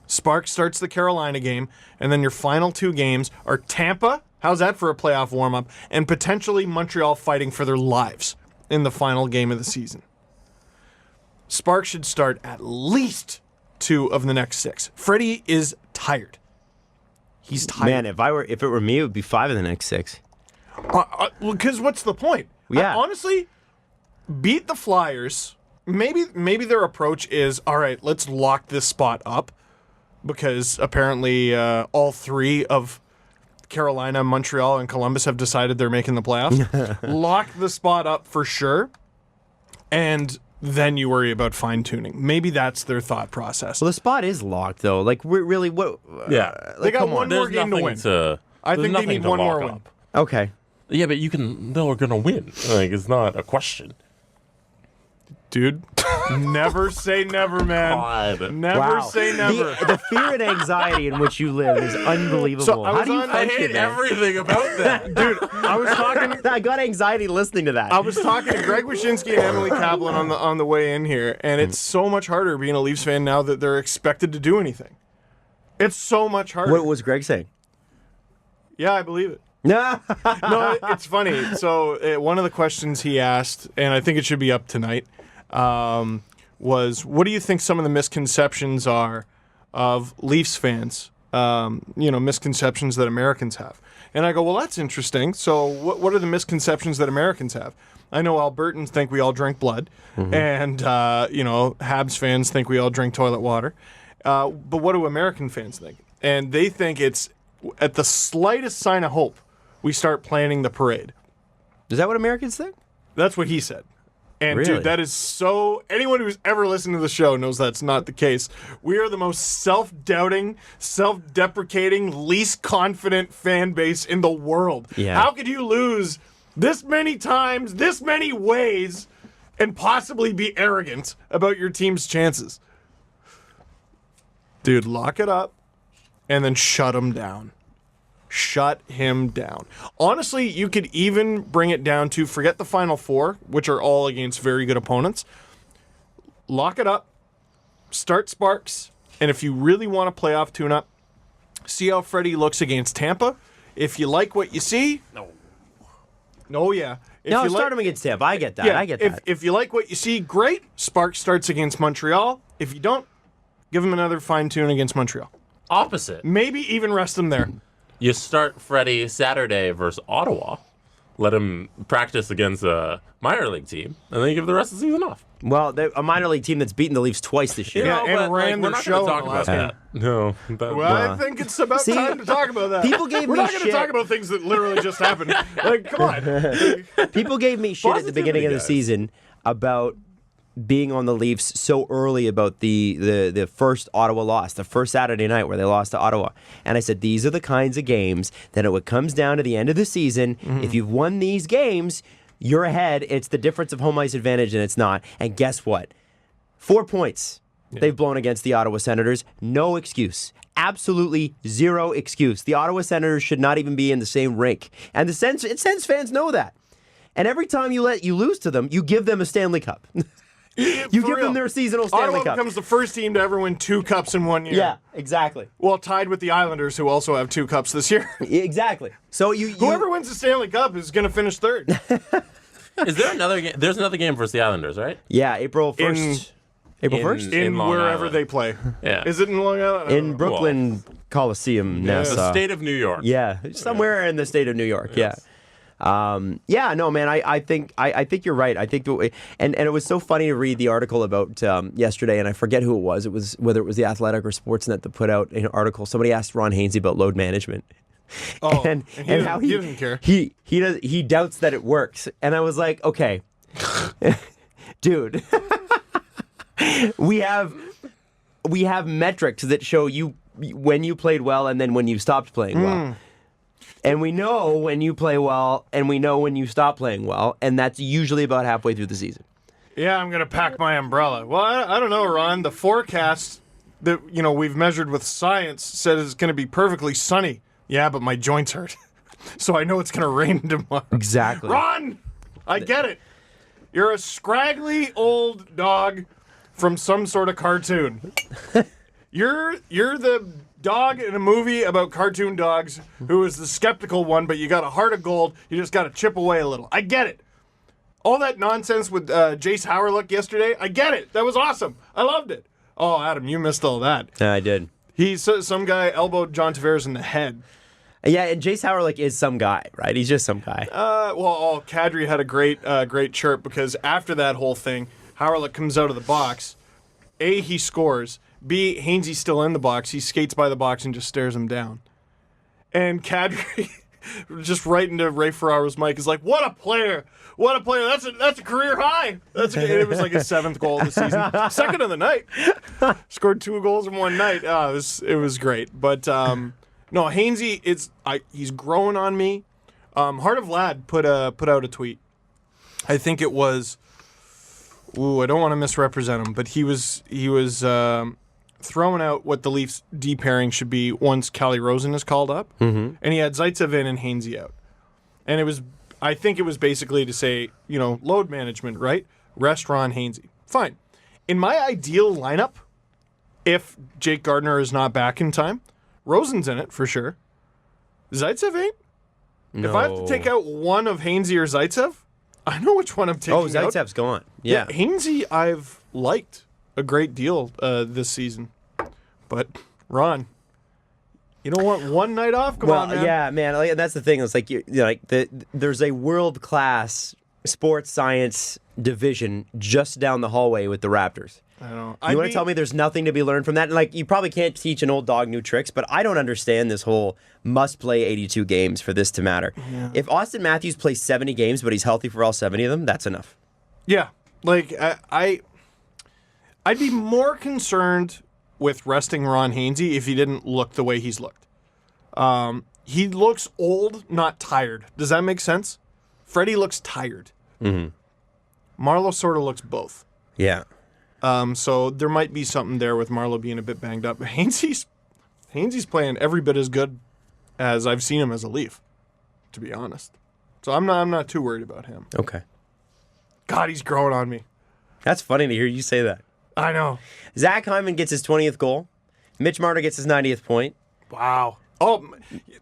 Sparks starts the Carolina game, and then your final 2 games are Tampa. How's that for a playoff warm-up? And potentially Montreal fighting for their lives in the final game of the season. Sparks should start at least 2 of the next 6. Freddie is tired. He's tired. Man, if it were me, it would be 5 of the next 6. Because what's the point? Yeah. Honestly, beat the Flyers. Maybe their approach is, all right, let's lock this spot up, because apparently all 3 of Carolina, Montreal, and Columbus have decided they're making the playoffs. Lock the spot up for sure, and then you worry about fine-tuning. Maybe that's their thought process. Well, the spot is locked, though. Like, we're really, what? They got one more game to win. I think they need one more win. Okay. Yeah, but they're going to win. Like, it's not a question. Dude, never say never, man. God. Never say never. The fear and anxiety in which you live is unbelievable. So How do you I function, hate man? everything about that. Dude, I was talking. I got anxiety listening to that. I was talking to Greg Wyshynski and Emily Kaplan on the way in here, and it's so much harder being a Leafs fan now that they're expected to do anything. It's so much harder. What was Greg saying? Yeah, I believe it. No. No, it's funny. So one of the questions he asked, and I think it should be up tonight, was, what do you think some of the misconceptions are of Leafs fans? Misconceptions that Americans have. And I go, well, that's interesting. So what are the misconceptions that Americans have? I know Albertans think we all drink blood, and Habs fans think we all drink toilet water. But what do American fans think? And they think it's at the slightest sign of hope, we start planning the parade. Is that what Americans think? That's what he said. And Really? dude, that is so... Anyone who's ever listened to the show knows that's not the case. We are the most self-doubting, self-deprecating, least confident fan base in the world. Yeah. How could you lose this many times, this many ways, and possibly be arrogant about your team's chances? Dude, lock it up and then shut him down. Shut him down. Honestly, you could even bring it down to forget the Final Four, which are all against very good opponents. Lock it up. Start Sparks. And if you really want a playoff tune-up, see how Freddie looks against Tampa. If you like what you see... No. Oh, yeah. Start him against Tampa. I get that. Yeah, I get that. If you like what you see, great. Sparks starts against Montreal. If you don't, give him another fine-tune against Montreal. Opposite. Maybe even rest him there. You start Freddie Saturday versus Ottawa. Let him practice against a minor league team, and then you give the rest of the season off. Well, a minor league team that's beaten the Leafs twice this year. Yeah, No, and but, ran we're their not show gonna in the talk last about that. No. Well, I think it's about time to talk about that. People gave We're me not going to shit. talk about things that literally just happened. Like, come on. People gave me shit at the beginning of the season about being on the Leafs so early about the first Ottawa loss, the first Saturday night where they lost to Ottawa. And I said, these are the kinds of games that when it comes down to the end of the season, if you've won these games, you're ahead. It's the difference of home ice advantage, and it's not. And guess what? 4 points they've blown against the Ottawa Senators. No excuse. Absolutely zero excuse. The Ottawa Senators should not even be in the same rink. And the Sens fans know that. And every time you lose to them, you give them a Stanley Cup. You give them their seasonal Stanley Ottawa Cup. becomes the first team to ever win 2 cups in 1 year. Yeah, exactly. Well, tied with the Islanders, who also have 2 cups this year. Exactly. So Whoever wins the Stanley Cup is going to finish third. Is there another game? There's another game versus the Islanders, right? Yeah, April 1st. April 1st? In Long wherever Island. they play. Yeah. Is it in Long Island? In Brooklyn Coliseum, The Nassau. state of New York. Yeah, somewhere in the state of New York. Yes. Yeah. No, man. I think you're right. I think and it was so funny to read the article about yesterday, and I forget who it was. It was whether it was the Athletic or Sportsnet that put out an article. Somebody asked Ron Hainsey about load management. Oh, and how he doesn't care. He doubts that it works, and I was like, okay, dude, we have metrics that show you when you played well and then when you stopped playing well. And we know when you play well, and we know when you stop playing well, and that's usually about halfway through the season. Yeah, I'm going to pack my umbrella. Well, I don't know, Ron. The forecast that, we've measured with science said it's going to be perfectly sunny. Yeah, but my joints hurt. So I know it's going to rain tomorrow. Exactly. Ron! I get it. You're a scraggly old dog from some sort of cartoon. You're the dog in a movie about cartoon dogs who is the skeptical one, but you got a heart of gold. You just got to chip away a little. I get it. All that nonsense with Jace Howerlook yesterday, I get it. That was awesome. I loved it. Oh, Adam, you missed all that. Yeah, I did. Some guy elbowed John Tavares in the head. Yeah, and Jace Howerlook is some guy, right? He's just some guy. Kadri had a great chirp because after that whole thing, Howerlook comes out of the box. A, he scores. B, Hainsey's still in the box. He skates by the box and just stares him down. And Kadri, just right into Ray Ferraro's mic, is like, "What a player! What a player! That's a career high." It was like his 7th goal of the season, 2nd of the night. Scored 2 goals in one night. It was great. But no, Hainsey, he's growing on me. Heart of Lad put out a tweet. I think it was. I don't want to misrepresent him, but he was throwing out what the Leafs D pairing should be once Calle Rosen is called up, and he had Zaitsev in and Hainsey out, and I think it was basically to say, load management, right? Rest Ron Hainsey. Fine. In my ideal lineup, if Jake Gardiner is not back in time, Rosen's in it for sure. Zaitsev ain't. No. If I have to take out one of Hainsey or Zaitsev, I know which one I'm taking out. Zaitsev's gone. Yeah. Hainsey I've liked a great deal this season. But, Ron, you don't want one night off? Come on, man. Yeah, man. That's the thing. It's like, there's a world-class sports science division just down the hallway with the Raptors. I know. You want to tell me there's nothing to be learned from that? And you probably can't teach an old dog new tricks, but I don't understand this whole must-play 82 games for this to matter. Yeah. If Austin Matthews plays 70 games, but he's healthy for all 70 of them, that's enough. Yeah. I'd be more concerned with resting Ron Hainsey if he didn't look the way he's looked. He looks old, not tired. Does that make sense? Freddie looks tired. Mm-hmm. Marleau sort of looks both. Yeah. So there might be something there with Marleau being a bit banged up. Hainsey's playing every bit as good as I've seen him as a Leaf, to be honest. So I'm not too worried about him. Okay. God, he's growing on me. That's funny to hear you say that. I know. Zach Hyman gets his 20th goal. Mitch Marner gets his 90th point. Wow. Oh,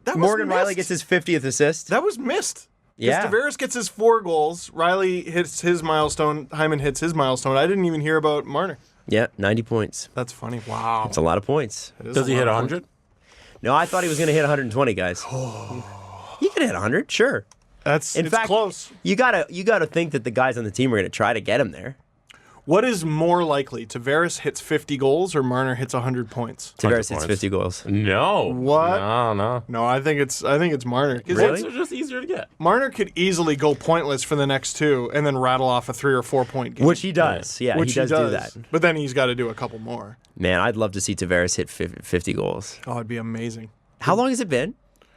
that was Morgan missed. Rielly gets his 50th assist. That was missed. Yeah. Tavares gets his 4 goals. Rielly hits his milestone. Hyman hits his milestone. I didn't even hear about Marner. Yeah, 90 points. That's funny. Wow. That's a lot of points. Does he hit 100? No, I thought he was going to hit 120, guys. He could hit 100, sure. It's fact, close. You gotta think that the guys on the team are going to try to get him there. What is more likely? Tavares hits 50 goals or Marner hits 100 points? Tavares hits 50 goals. No. What? No. No, I think it's Marner. Really? It's just easier to get. Marner could easily go pointless for the next 2 and then rattle off a 3 or 4 point game. Which he does. Yeah, Which he does do that. But then he's got to do a couple more. Man, I'd love to see Tavares hit 50 goals. Oh, it'd be amazing. How long has it been?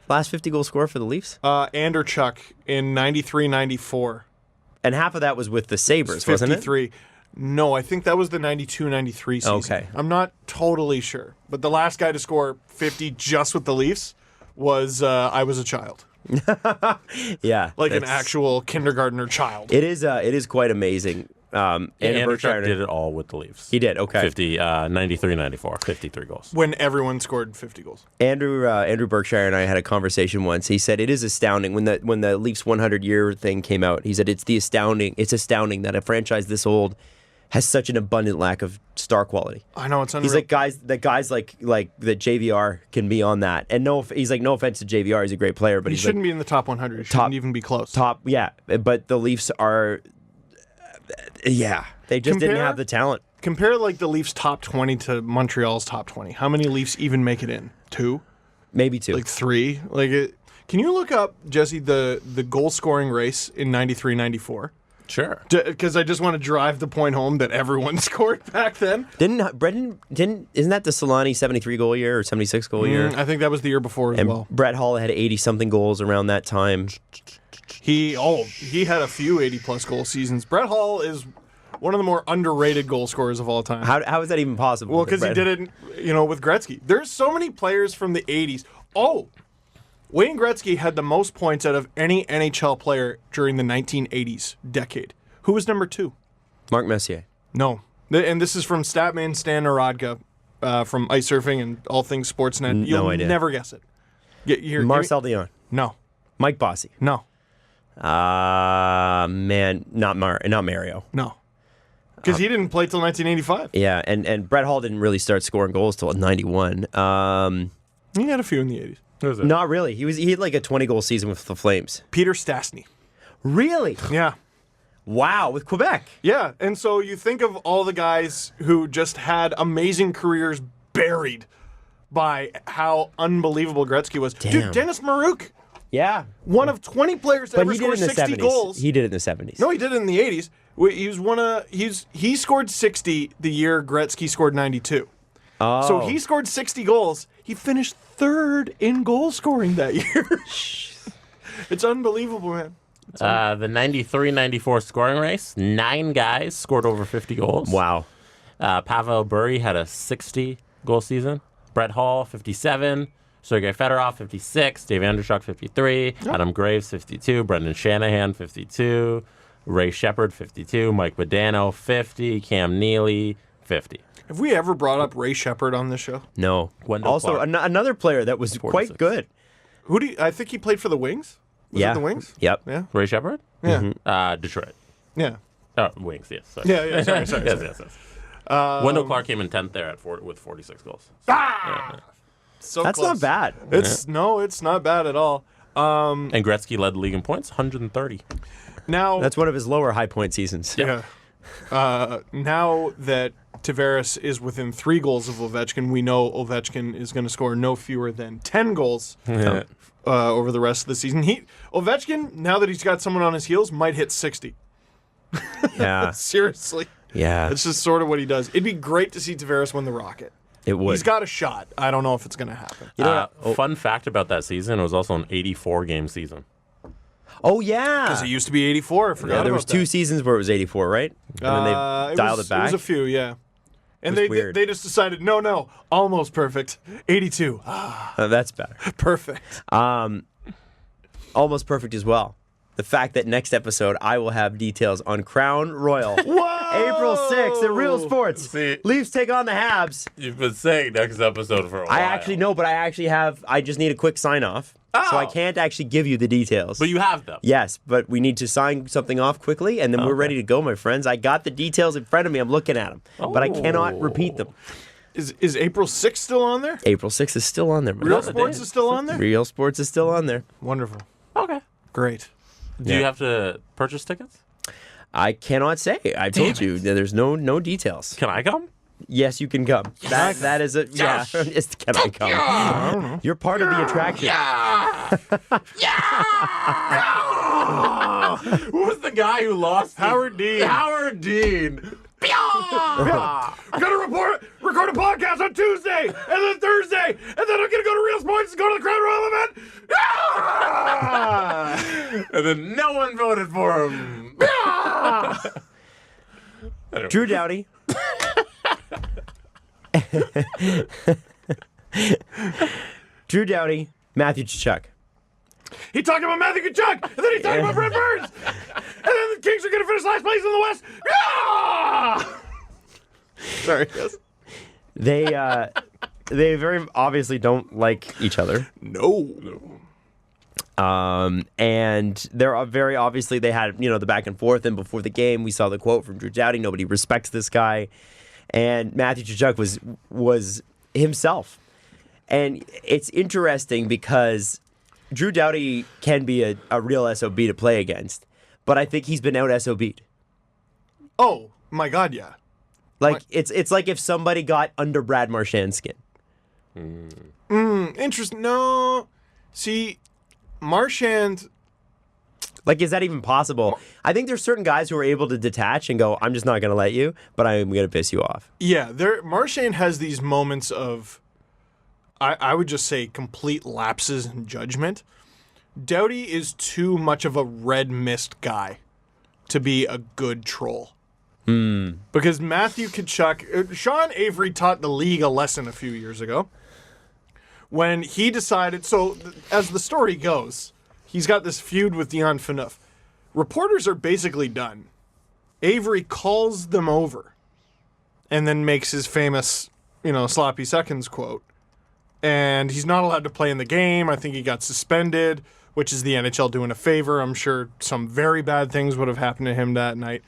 Last 50-goal score for the Leafs? Anderchuk in 93-94. And half of that was with the Sabres, wasn't it? 53. No, I think that was the 92-93 season. Okay. I'm not totally sure. But the last guy to score 50 just with the Leafs was I was a child. Yeah. Like an actual kindergartner child. It is quite amazing. Andrew Berkshire did it all with the Leafs. He did, okay. 93-94, 53 goals. When everyone scored 50 goals. Andrew Berkshire and I had a conversation once. He said it is astounding when the Leafs 100-year thing came out. He said it's astounding that a franchise this old has such an abundant lack of star quality. I know, it's unreal. He's like guys like that JVR can be on that. And he's like, no offense to JVR, he's a great player, but he shouldn't be in the top 100. He shouldn't even be close. Yeah, but the Leafs are. Yeah, they just didn't have the talent. Compare the Leafs top 20 to Montreal's top 20. How many Leafs even make it in? 2? Maybe 2. 3? Can you look up, Jesse, the goal scoring race in 93-94? Sure. Because I just want to drive the point home that everyone scored back then. Isn't that the Solani 73 goal year or 76 goal year? I think that was the year before as well. Brett Hull had 80 something goals around that time. He had a few 80 plus goal seasons. Brett Hull is one of the more underrated goal scorers of all time. How is that even possible? Well, because he did it, with Gretzky. There's so many players from the 80s. Oh, Wayne Gretzky had the most points out of any NHL player during the 1980s decade. Who was number 2? Mark Messier. No. And this is from Statman Stan Narodka from Ice Surfing and All Things Sportsnet. You'll no idea. never guess it. Marcel Dion. No. Mike Bossy. No. Man, not Mario. No. Because he didn't play till 1985. Yeah, and Brett Hall didn't really start scoring goals till 91. He had a few in the 80s. Not really. He had like a 20-goal season with the Flames. Peter Stastny. Really? Yeah. Wow, with Quebec. Yeah, and so you think of all the guys who just had amazing careers buried by how unbelievable Gretzky was. Damn. Dude, Dennis Marouk. Yeah. One of 20 players to But ever he did score it in the 60 70s. goals. He did it in the 70s. No, he did it in the 80s. He scored 60 the year Gretzky scored 92. Oh. So he scored 60 goals. He finished 3rd in goal scoring that year. It's unbelievable, man. The 93-94 scoring race, 9 guys scored over 50 goals. Wow. Pavel Bure had a 60-goal season. Brett Hall, 57. Sergei Fedorov, 56. Dave Andreychuk, 53. Adam Graves, 52. Brendan Shanahan, 52. Ray Shepard, 52. Mike Modano, 50. Cam Neely, 50. Have we ever brought up Ray Shepard on this show? No. Wendell Also, Clark. another player that was 46. quite good. I think he played for the Wings? Was Yeah. it the Wings? Yep. Yeah. Ray Shepard? Yeah. Detroit. Yeah. Oh, Wings, yes. Sorry. Yeah, sorry. Yes. Wendell Clark came in 10th there with 46 goals. So That's close. not bad. It's not bad at all. And Gretzky led the league in points, 130. Now That's one of his lower high point seasons. yeah. Now that Tavares is within 3 goals of Ovechkin, we know Ovechkin is going to score no fewer than 10 goals over the rest of the season. Ovechkin, now that he's got someone on his heels, might hit 60. Yeah. Seriously. Yeah. That's just sort of what he does. It'd be great to see Tavares win the Rocket. It would. He's got a shot. I don't know if it's going to happen. You know what? Fun fact about that season, it was also an 84-game season. Oh, yeah. Because it used to be 84. I forgot Yeah, there about was 2 seasons where it was 84, right? And then they dialed it back. It was a few, yeah. And was weird. they just decided, no, almost perfect. 82. That's better. Perfect. Almost perfect as well. The fact that next episode I will have details on Crown Royal. Whoa! April 6th at Real Sports. See- Leafs take on the Habs. You've been saying next episode for a while. I actually know, but I just need a quick sign off. So I Oh. can't actually give you the details. But you have them. Yes, but we need to sign something off quickly, and then we're ready to go, my friends. I got the details in front of me. I'm looking at them, but I cannot repeat them. Is April 6th still on there? April 6th is still on there, man. Real Sports is still on there? Real Sports is still on there. Wonderful. Okay. Great. Do you have to purchase tickets? I cannot say. I told you that there's no details. Can I come? Yes, you can come. That is a yeah. Can I come? I don't know. You're part of the attraction. Who was the guy who lost? Howard Dean. Howard Dean. I'm going to record a podcast on Tuesday, and then Thursday, and then I'm going to go to Real Sports and go to the Crown Royal event. And then no one voted for him. Drew Doughty. Drew Doughty, Matthew Tkachuk. He talked about Matthew Tkachuk, and then he talked about Brent Burns, and then the Kings are going to finish last place in the West. Sorry. Yes. They very obviously don't like each other. No. And they're very obviously they had the back and forth. And before the game, we saw the quote from Drew Doughty: "Nobody respects this guy." And Matthew Tkachuk was himself. And it's interesting because Drew Doughty can be a real SOB to play against, but I think he's been out SOB'd. Oh my God, yeah. Like it's like if somebody got under Brad Marchand's skin. Interesting. No. See, Marchand. Like, is that even possible? I think there's certain guys who are able to detach and go, I'm just not going to let you, but I'm going to piss you off. Yeah, Marchand has these moments of, I would just say, complete lapses in judgment. Doughty is too much of a red mist guy to be a good troll. Because Matthew Tkachuk, Sean Avery taught the league a lesson a few years ago when he decided, as the story goes, he's got this feud with Dion Phaneuf. Reporters are basically done. Avery calls them over and then makes his famous, sloppy seconds quote. And he's not allowed to play in the game. I think he got suspended, which is the NHL doing a favor. I'm sure some very bad things would have happened to him that night.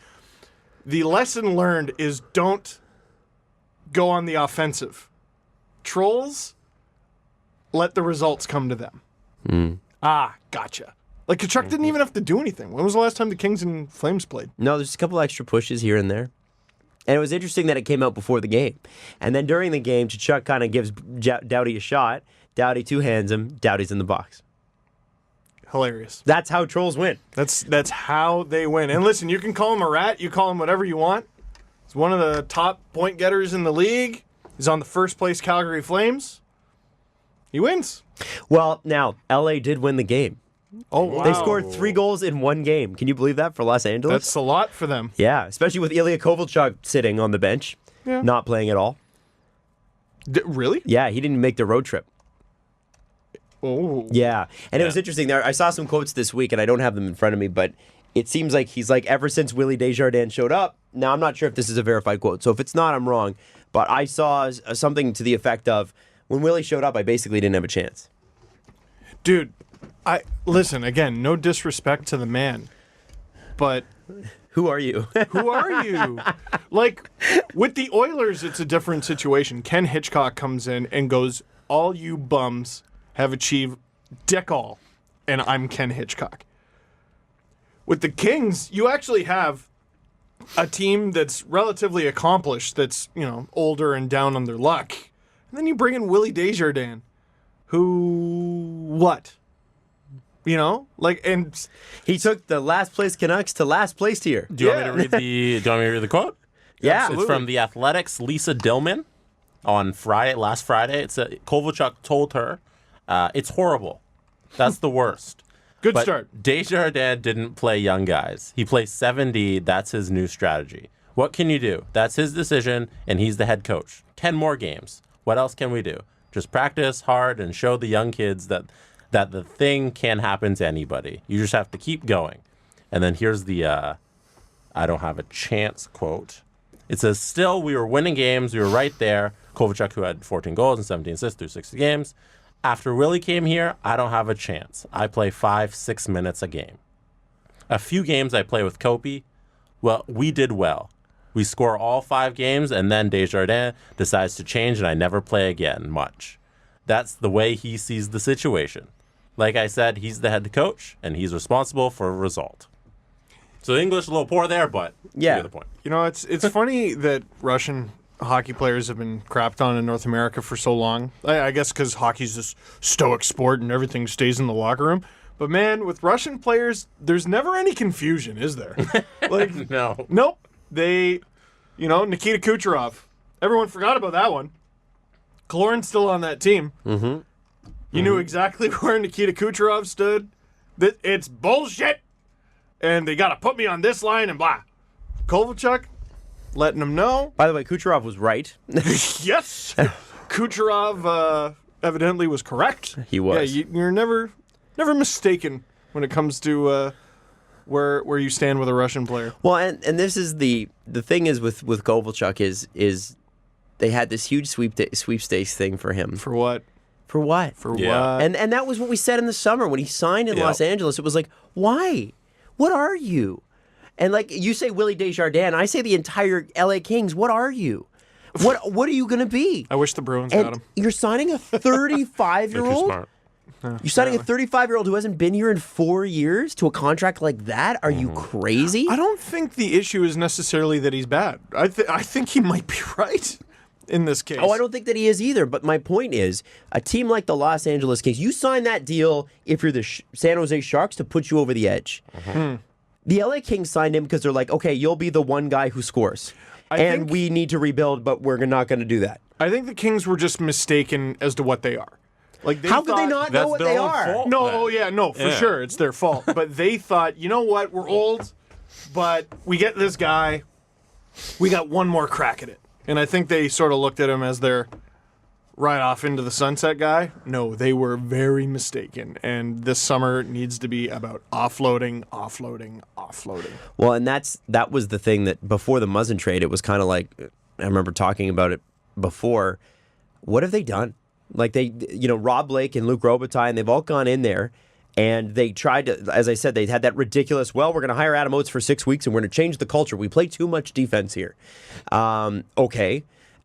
The lesson learned is don't go on the offensive. Trolls, let the results come to them. Gotcha. Like, Tkachuk didn't even have to do anything. When was the last time the Kings and Flames played? No, there's a couple extra pushes here and there. And it was interesting that it came out before the game. And then during the game, Tkachuk kind of gives Doughty a shot. Doughty two-hands him. Doughty's in the box. Hilarious. That's how trolls win. That's how they win. And listen, you can call him a rat. You call him whatever you want. He's one of the top point getters in the league. He's on the first place Calgary Flames. He wins. Well, now, LA did win the game. Oh, wow. They scored 3 goals in 1 game. Can you believe that for Los Angeles? That's a lot for them. Yeah, especially with Ilya Kovalchuk sitting on the bench, not playing at all. Really? Yeah, he didn't make the road trip. Oh. Yeah, and it was interesting. There, I saw some quotes this week, and I don't have them in front of me, but it seems like he's like, ever since Willie Desjardins showed up, now I'm not sure if this is a verified quote, so if it's not, I'm wrong, but I saw something to the effect of, when Willie showed up, I basically didn't have a chance. Dude, listen, again, no disrespect to the man, but who are you? Who are you? Like, with the Oilers, it's a different situation. Ken Hitchcock comes in and goes, all you bums have achieved dick all, and I'm Ken Hitchcock. With the Kings, you actually have a team that's relatively accomplished, that's, older and down on their luck. And then you bring in Willie Desjardins, who, what? And he took the last place Canucks to last place here. Do you want me to read the quote? Yeah, It's from the Athletics' Lisa Dillman on last Friday. It's Kovalchuk told her, it's horrible. That's the worst. Good But start. Desjardins didn't play young guys. He plays 7D. That's his new strategy. What can you do? That's his decision, and he's the head coach. 10 more games. What else can we do? Just practice hard and show the young kids that the thing can happen to anybody. You just have to keep going. And then here's the I don't have a chance quote. It says, still, we were winning games. We were right there. Kovalchuk, who had 14 goals and 17 assists through 60 games. After Willie came here, I don't have a chance. I play 5-6 minutes a game. A few games I play with Kopi. Well, we did well. We score all 5 games, and then Desjardins decides to change, and I never play again much. That's the way he sees the situation. Like I said, he's the head coach, and he's responsible for a result. So the English a little poor there, but you get the point. It's funny that Russian hockey players have been crapped on in North America for so long. I guess because hockey's this stoic sport and everything stays in the locker room. But man, with Russian players, there's never any confusion, is there? No. Nope. They, Nikita Kucherov. Everyone forgot about that one. Kaloran's still on that team. Mm-hmm. You knew exactly where Nikita Kucherov stood. It's bullshit, and they got to put me on this line and blah. Kovalchuk, letting them know. By the way, Kucherov was right. Yes. Kucherov evidently was correct. He was. Yeah, you're never mistaken when it comes to where you stand with a Russian player. Well, and this is the thing is with Kovalchuk is they had this huge sweepstakes thing for him. For what? For what? For what? And that was what we said in the summer when he signed in Los Angeles. It was like, why? What are you? And like you say Willie Desjardins, I say the entire LA Kings, what are you? What are you going to be? I wish the Bruins and got him. You're signing a 35-year-old? smart. You're signing a 35-year-old who hasn't been here in 4 years to a contract like that? Are you crazy? I don't think the issue is necessarily that he's bad. I think he might be right in this case. Oh, I don't think that he is either. But my point is, a team like the Los Angeles Kings, you sign that deal if you're the San Jose Sharks to put you over the edge. The LA Kings signed him because they're like, okay, you'll be the one guy who scores. And we need to rebuild, but we're not going to do that. I think the Kings were just mistaken as to what they are. Like How could they not know what they are? fault. No, for sure, it's their fault. But they thought, you know what, we're old, but we get this guy, we got one more crack at it. And I think they sort of looked at him as their right off into the sunset guy. No, they were very mistaken. And this summer needs to be about offloading. Well, and that was the thing that before the Muzzin trade, it was kind of like, I remember talking about it before. What have they done? Like Rob Blake and Luke Robitaille, and they've all gone in there. And they tried to, as I said, they had that ridiculous, well, we're going to hire Adam Oates for 6 weeks and we're going to change the culture. We play too much defense here. Okay.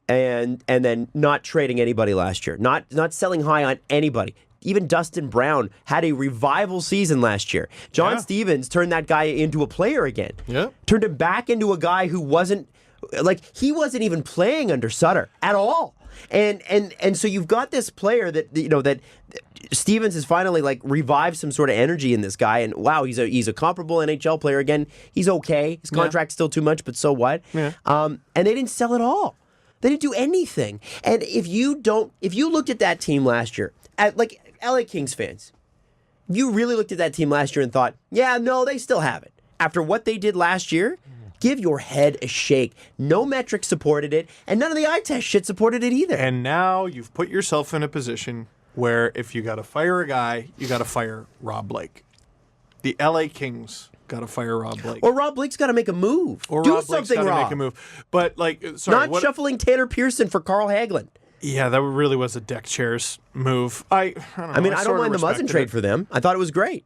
And then not trading anybody last year. Not selling high on anybody. Even Dustin Brown had a revival season last year. John Stevens turned that guy into a player again. Yeah. Turned him back into a guy who wasn't, he wasn't even playing under Sutter at all. And so you've got this player that Stevens has finally revived some sort of energy in this guy, and wow, he's a comparable NHL player again. He's okay. His contract's still too much, but so what? Yeah. And they didn't sell it all. They didn't do anything. And if you looked at that team last year, at LA Kings fans, if you really looked at that team last year and thought, yeah, no, they still have it. After what they did last year, give your head a shake. No metrics supported it, and none of the eye test shit supported it either. And now you've put yourself in a position where if you got to fire a guy, you got to fire Rob Blake. The LA Kings got to fire Rob Blake. Or Rob Blake's got to make a move. Or do Rob Blake's something, got to Rob. make a move. But sorry, shuffling Tanner Pearson for Carl Hagelin. Yeah, that really was a deck chairs move. I don't know. I don't mind the Muzzin trade for them. I thought it was great.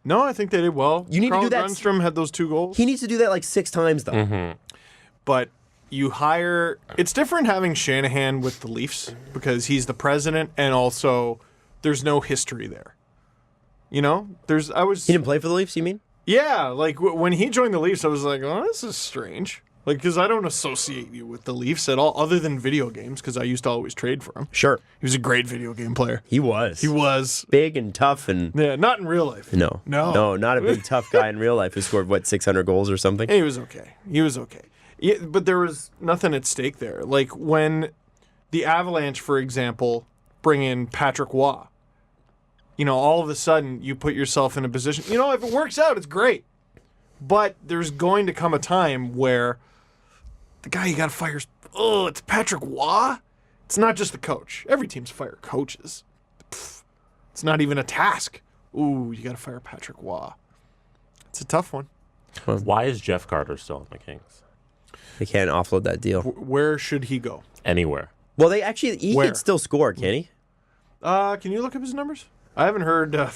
No, I think they did well. You need Carl to do that. Grundstrom had those 2 goals. He needs to do that 6 times, though. Mm-hmm. But you hire... It's different having Shanahan with the Leafs because he's the president and also there's no history there. You know? He didn't play for the Leafs, you mean? Yeah, when he joined the Leafs, I was like, oh, this is strange. Because I don't associate you with the Leafs at all, other than video games, because I used to always trade for him. Sure. He was a great video game player. He was. He was. Big and tough and... Yeah, not in real life. No, not a big tough guy in real life who scored, 600 goals or something? He was okay. Yeah, but there was nothing at stake there. Like when the Avalanche, for example, bring in Patrick Waugh, all of a sudden you put yourself in a position, if it works out, it's great. But there's going to come a time where the guy you got to fire is, it's Patrick Waugh? It's not just the coach. Every team's fire coaches. It's not even a task. Ooh, you got to fire Patrick Waugh. It's a tough one. Why is Jeff Carter still on the Kings? They can't offload that deal. Where should he go? Anywhere. Well, he can still score, can he? Can you look up his numbers? I haven't heard, I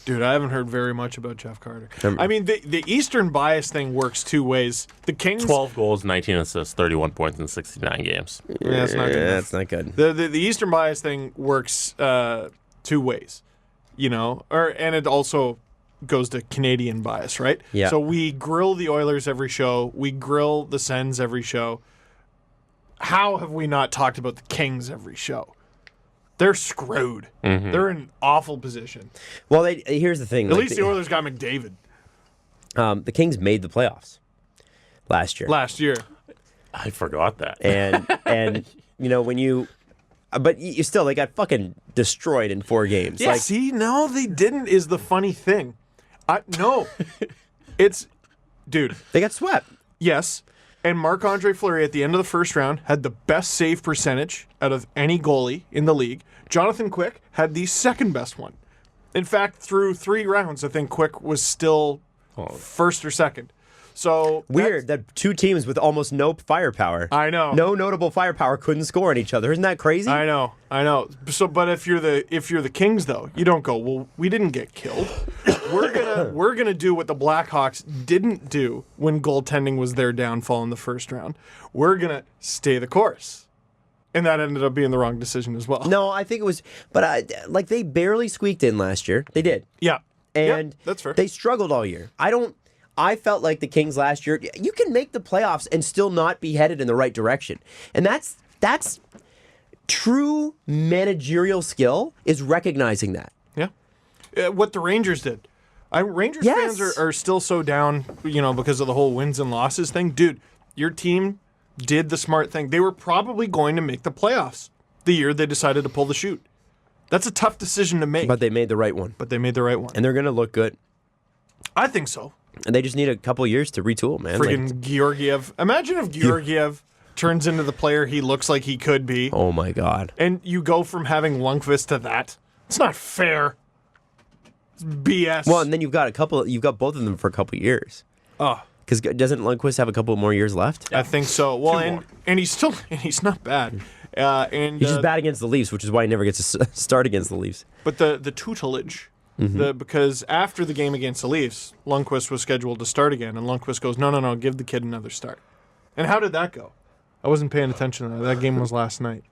haven't heard very much about Jeff Carter. I mean, the Eastern bias thing works 2 ways. The Kings... 12 goals, 19 assists, 31 points in 69 games. Yeah, that's not good. That's not good. The Eastern bias thing works 2 ways, and it also goes to Canadian bias, right? Yeah. So we grill the Oilers every show. We grill the Sens every show. How have we not talked about the Kings every show? They're screwed. Mm-hmm. They're in an awful position. Well, here's the thing. At least the Oilers got McDavid. The Kings made the playoffs last year. I forgot that. And when you... But you still, they got fucking destroyed in 4 games. Yeah, no, they didn't is the funny thing. No. Dude. They got swept. Yes. And Marc-Andre Fleury at the end of the first round had the best save percentage out of any goalie in the league. Jonathan Quick had the second best one. In fact, through 3 rounds, I think Quick was still first or second. So weird that 2 teams with almost no firepower. I know. No notable firepower couldn't score on each other. Isn't that crazy? I know. So, but if you're the Kings, though, you don't go, well, we didn't get killed. We're gonna do what the Blackhawks didn't do when goaltending was their downfall in the first round. We're gonna stay the course. And that ended up being the wrong decision as well. No, I think it was, but they barely squeaked in last year. They did. Yeah. And that's fair. They struggled all year. I felt like the Kings last year, you can make the playoffs and still not be headed in the right direction. And that's true managerial skill, is recognizing that. Yeah. What the Rangers did. Rangers fans are still so down, because of the whole wins and losses thing. Dude, your team did the smart thing. They were probably going to make the playoffs the year they decided to pull the chute. That's a tough decision to make. But they made the right one. And they're And they're going to look good. I think so. And they just need a couple years to retool, man. Friggin' Georgiev. Imagine if Georgiev turns into the player he looks like he could be. Oh, my God. And you go from having Lundqvist to that. It's not fair. It's BS. Well, and then you've got both of them for a couple years. Oh. Because doesn't Lundqvist have a couple more years left? I think so. Well, and he's not bad. He's just bad against the Leafs, which is why he never gets to start against the Leafs. But the tutelage, because after the game against the Leafs, Lundqvist was scheduled to start again, and Lundqvist goes, no, give the kid another start. And how did that go? I wasn't paying attention to that. That game was last night.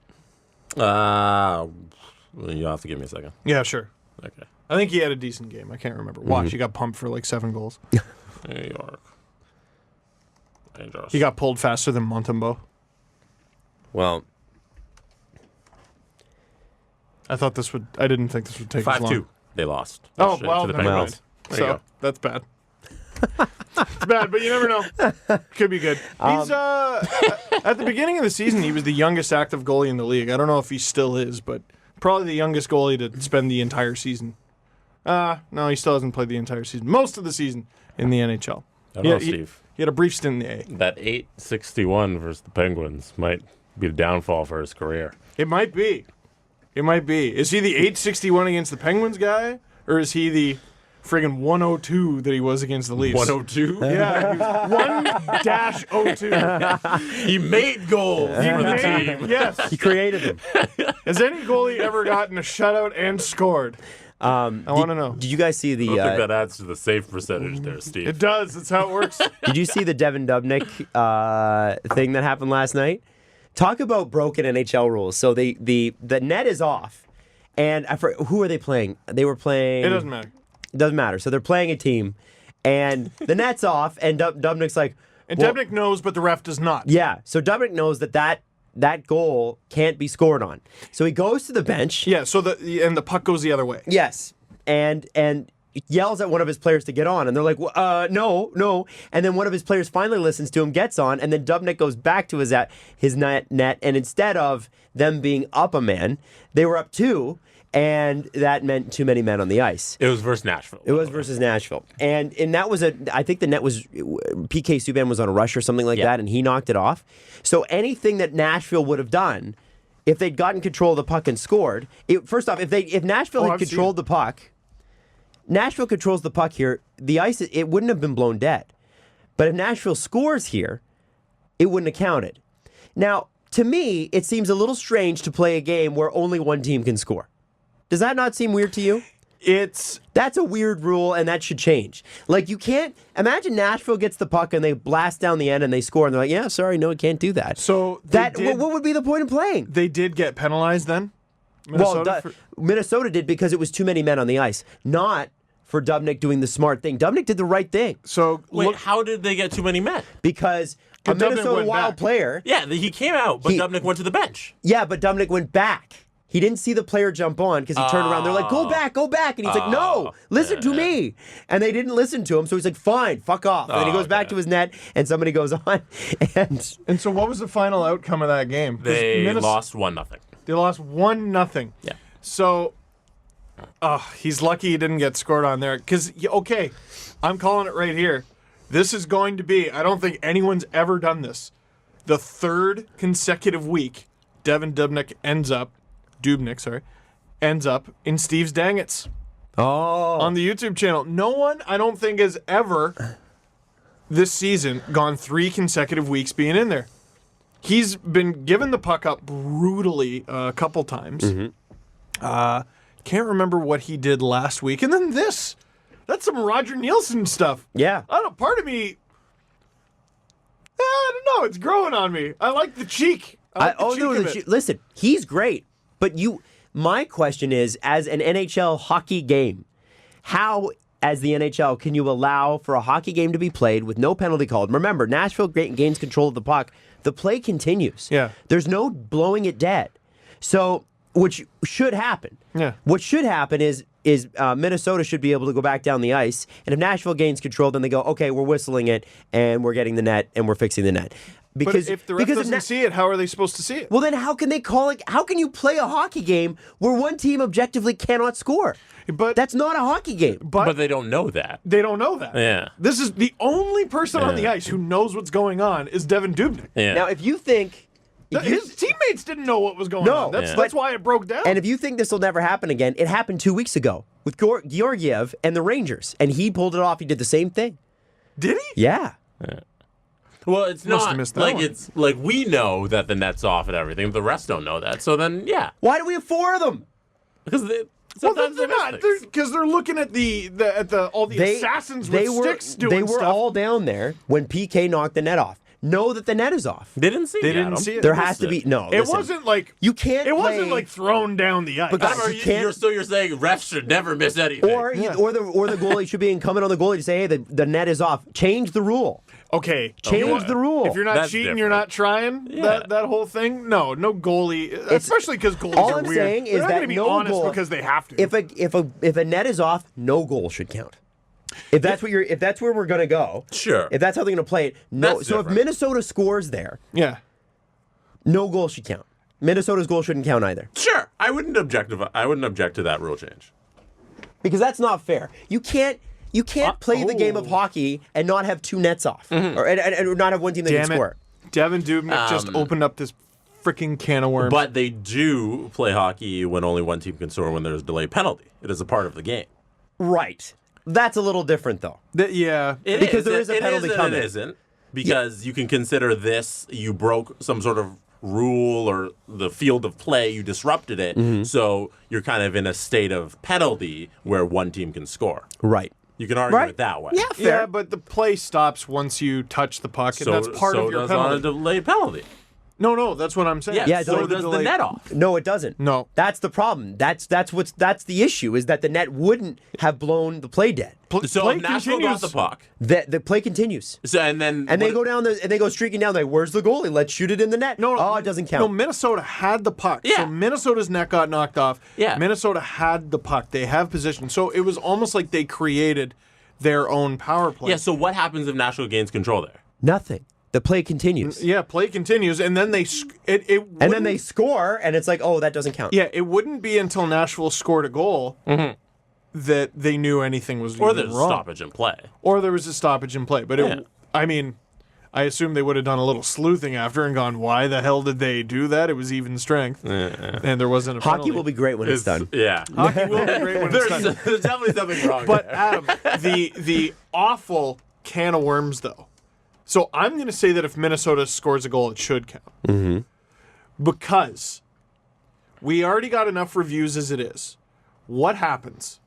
You'll have to give me a second. Yeah, sure. Okay. I think he had a decent game. I can't remember. Watch, he got pumped for like 7 goals. New York. Rangers. He got pulled faster than Montembeault. Well, I didn't think this would take as long. 5-2. They lost. Oh, To well, the never Penguins. mind. There you So, go. that's bad. It's bad, but you never know. Could be good. He's at the beginning of the season, he was the youngest active goalie in the league. I don't know if he still is, but probably the youngest goalie to spend the entire season. No, he still hasn't played the entire season. Most of the season in the NHL. I don't know, Steve. He had a brief stint in the A. That 861 versus the Penguins might be the downfall for his career. It might be. Is he the 861 against the Penguins guy, or is he the friggin' 102 that he was against the Leafs? 102? Yeah, he was 1-02. He made goals for the team. Yes. he created them. Has any goalie ever gotten a shutout and scored? I want to know. Did you guys see the? I don't think that adds to the save percentage there, Steve. It does. That's how it works. Did you see the Devan Dubnyk thing that happened last night? Talk about broken NHL rules. So the net is off, and who are they playing? They were playing. It doesn't matter. It doesn't matter. So they're playing a team, and the net's off, and Dubnyk's like. And Dubnyk knows, but the ref does not. Yeah. So Dubnyk knows that goal can't be scored on. So he goes to the bench. Yeah. So the puck goes the other way. Yes. And yells at one of his players to get on, and they're like, no. And then one of his players finally listens to him, gets on, and then Dubnyk goes back to his net, and instead of them being up a man, they were up 2, and that meant too many men on the ice. It was versus Nashville. It was versus Nashville. And that was I think the net was, PK Subban was on a rush or something like that, and he knocked it off. So anything that Nashville would have done, if they'd gotten control of the puck and scored, first off, if Nashville had controlled the puck, Nashville controls the puck here, the ice, it wouldn't have been blown dead. But if Nashville scores here, it wouldn't have counted. Now, to me, it seems a little strange to play a game where only one team can score. Does that not seem weird to you? That's a weird rule, and that should change. Like, you can't imagine Nashville gets the puck and they blast down the end and they score, and they're like, "Yeah, sorry, no, it can't do that." So what would be the point of playing? They did get penalized then. Minnesota did because it was too many men on the ice, not for Dubnyk doing the smart thing. Dubnyk did the right thing. So Wait, how did they get too many men? Because a Dubnyk Minnesota went Wild back. player. Yeah, he came out, but Dubnyk went to the bench. Yeah, but Dubnyk went back. He didn't see the player jump on because he turned around. They're like, go back. And he's like, no, listen to me. And they didn't listen to him. So he's like, fine, fuck off. And then he goes back to his net and somebody goes on. And so what was the final outcome of that game? They lost 1-0. They lost 1-0. Yeah. So, he's lucky he didn't get scored on there. Because, okay, I'm calling it right here. This is going to be, I don't think anyone's ever done this, the 3rd consecutive week Devan Dubnyk ends up in Steve's Dangets on the YouTube channel. No one, I don't think, has ever this season gone 3 consecutive weeks being in there. He's been given the puck up brutally a couple times. Can't remember what he did last week. And then this. That's some Roger Nielsen stuff. Yeah. I don't know, part of me, I don't know, it's growing on me. I like the cheek. Listen, he's great. But my question is, as an NHL hockey game, how, as the NHL, can you allow for a hockey game to be played with no penalty called? Remember, Nashville gains control of the puck. The play continues. Yeah. There's no blowing it dead. So, which should happen. Yeah. What should happen is Minnesota should be able to go back down the ice, and if Nashville gains control, then they go, okay, we're whistling it, and we're getting the net, and we're fixing the net. Because but if the ref doesn't see it, how are they supposed to see it? Well, then how can they call it? How can you play a hockey game where one team objectively cannot score? But that's not a hockey game. But they don't know that. They don't know that. Yeah. This is the only person on the ice who knows what's going on is Devan Dubnyk. Yeah. Now, if you think his teammates didn't know what was going on. That's why it broke down. And if you think this will never happen again, it happened 2 weeks ago with Georgiev and the Rangers, and he pulled it off. He did the same thing. Did he? Yeah. Well, it's not like it's like we know that the net's off and everything, but the rest don't know that. So then, yeah. Why do we have 4 of them? Because they're not. Because they're looking at all the assassins with sticks doing They were stuff. all down there when PK knocked the net off. Know that the net is off. They didn't see it. There has to be no. It listen, wasn't like you can't. It play, wasn't like thrown down the ice. But guys, you can't. You're saying refs should never miss anything. Or the goalie should be incumbent on the goalie to say, hey, the net is off. Change the rule. Okay, change the rule. If you're not cheating, you're not trying. Yeah. That whole thing. No goalie. Especially because goalies all are I'm weird. saying is They're not that gonna be no honest goal because they have to. If a net is off, no goal should count. If that's where we're gonna go, sure. If that's how they're gonna play it, no. That's so different. if Minnesota scores there, no goal should count. Minnesota's goal shouldn't count either. Sure, I wouldn't object to that rule change because that's not fair. You can't play the game of hockey and not have 2 nets off, or and not have one team that can score. Devan Dubnyk just opened up this freaking can of worms. But they do play hockey when only one team can score when there's a delayed penalty. It is a part of the game. Right. That's a little different, though. Because there is a penalty coming. It isn't. Because you can consider this, you broke some sort of rule or the field of play, you disrupted it, so you're kind of in a state of penalty where one team can score. Right. You can argue it that way. Yeah, fair. Yeah, but the play stops once you touch the puck, So, and that's part of your does penalty. on a delayed penalty. No, that's what I'm saying. Yeah, so does the net off. No, it doesn't. No. That's the problem. That's the issue, is that the net wouldn't have blown the play dead. So play if Nashville got the puck. The play continues. So and they go down and they go streaking down. Like, where's the goalie? Let's shoot it in the net. No, it doesn't count. No, Minnesota had the puck. Yeah. So Minnesota's net got knocked off. Yeah. Minnesota had the puck. They have possession. So it was almost like they created their own power play. Yeah, so what happens if Nashville gains control there? Nothing. The play continues. Yeah, play continues, and then they and then they score, and it's like, oh, that doesn't count. Yeah, it wouldn't be until Nashville scored a goal that they knew anything was Or even there's wrong. stoppage in play. Or there was a stoppage in play. But I assume they would have done a little sleuthing after and gone, why the hell did they do that? It was even strength, and there wasn't a Hockey penalty. will be great when it's done. Yeah. Hockey will be great when it's done. There's definitely something wrong But there. Adam, the awful can of worms, though. So I'm going to say that if Minnesota scores a goal, it should count. Because we already got enough reviews as it is. What happens?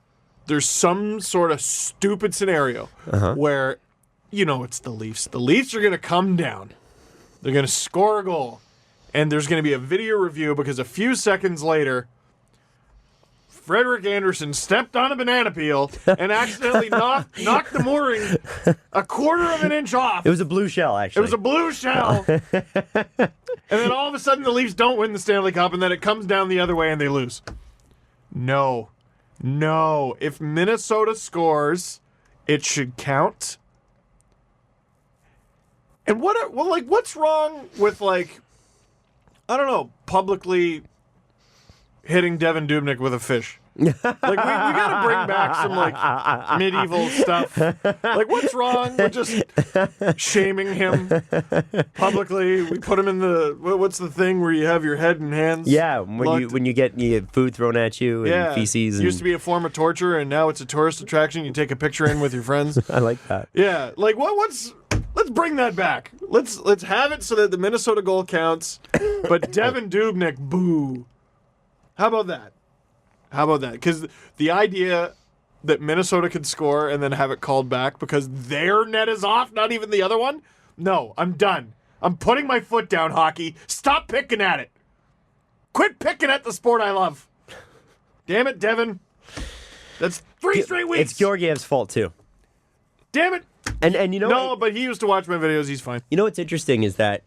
There's some sort of stupid scenario where, it's the Leafs. The Leafs are going to come down. They're going to score a goal. And there's going to be a video review because a few seconds later, Frederik Andersen stepped on a banana peel and accidentally knocked the mooring a quarter of an inch off. It was a blue shell, actually. It was a blue shell. And then all of a sudden the Leafs don't win the Stanley Cup, and then it comes down the other way and they lose. No. If Minnesota scores, it should count. And what's wrong with, I don't know, publicly hitting Devan Dubnyk with a fish? We gotta bring back some medieval stuff. What's wrong with just shaming him publicly? We put him in what's the thing where you have your head and hands? Yeah, when you get food thrown at you and feces. It used to be a form of torture, and now it's a tourist attraction. You take a picture in with your friends. I like that. Yeah, let's bring that back. Let's have it so that the Minnesota goal counts, but Devan Dubnyk, boo. How about that? Because the idea that Minnesota could score and then have it called back because their net is off, not even the other one? No, I'm done. I'm putting my foot down, hockey. Stop picking at it. Quit picking at the sport I love. Damn it, Devan. That's 3 straight weeks. It's Georgiev's fault, too. Damn it. And you know No, but he used to watch my videos. He's fine. You know what's interesting is that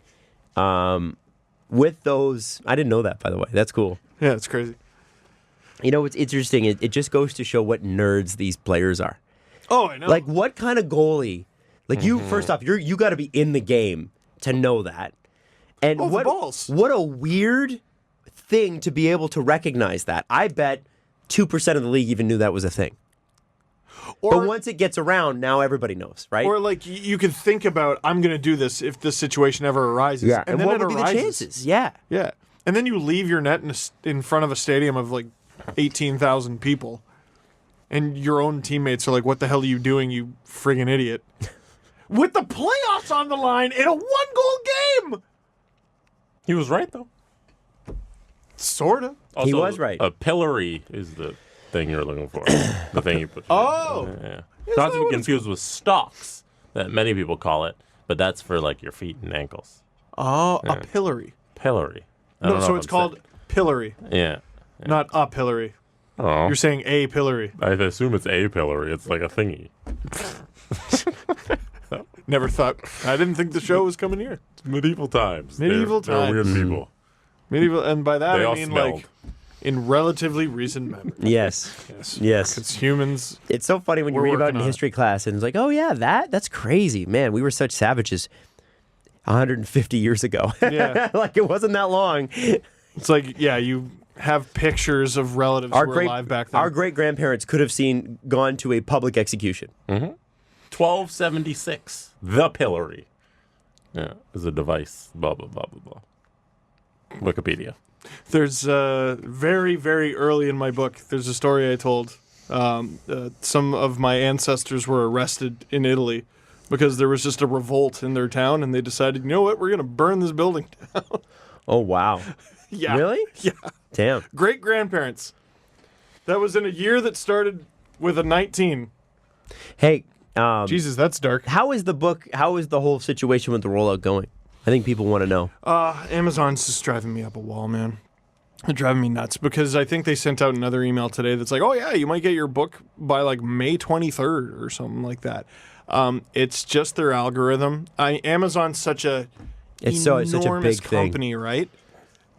with those... I didn't know that, by the way. That's cool. Yeah, it's crazy. You know what's interesting? It just goes to show what nerds these players are. Oh, I know. Like, what kind of goalie? Like, you first off, you got to be in the game to know that. And the balls. What a weird thing to be able to recognize that. I bet 2% of the league even knew that was a thing. But once it gets around, now everybody knows, right? Or like you can think about, I'm going to do this if this situation ever arises. Yeah, and then what it would be arises. the chances? Yeah. Yeah. And then you leave your net in front of a stadium of like 18,000 people. And your own teammates are like, what the hell are you doing, you friggin' idiot? With the playoffs on the line in a one-goal game! He was right, though. Sorta. Also, He was right. A pillory is the thing you're looking for. The thing you put. Oh! Yeah. Not to be confused with stocks, that many people call it, but that's for like your feet and ankles. Oh, a pillory. Pillory. I No, don't know so if it's I'm called saying- pillory, Yeah. not a pillory. Oh. You're saying a pillory. I assume it's a pillory. It's like a thingy. Never thought. I didn't think the show was coming here. It's medieval times. Medieval They're times. weird people. Medieval, and by that They I all mean smelled. like in relatively recent memory. Yes. Yes. Yes. It's humans. It's so funny when you We're read about it working in on history class, and it's like, oh, yeah, that's crazy. Man, we were such savages 150 years ago. Yeah. Like, it wasn't that long. It's like, yeah, you have pictures of relatives who were alive back then. Our great-grandparents could have gone to a public execution. 1276. The pillory. Yeah, is a device. Blah, blah, blah, blah, blah. Wikipedia. There's very, very early in my book, there's a story I told. Some of my ancestors were arrested in Italy because there was just a revolt in their town, and they decided, you know what, we're going to burn this building down. Oh, wow. Yeah. Really? Yeah. Damn. Great-grandparents. That was in a year that started with a 19. Hey, Jesus, that's dark. how is the whole situation with the rollout going? I think people want to know. Amazon's just driving me up a wall, man. They're driving me nuts because I think they sent out another email today that's like, oh, yeah, you might get your book by like May 23rd or something like that. It's just their algorithm. Amazon's such a It's such a enormous big thing. company, right?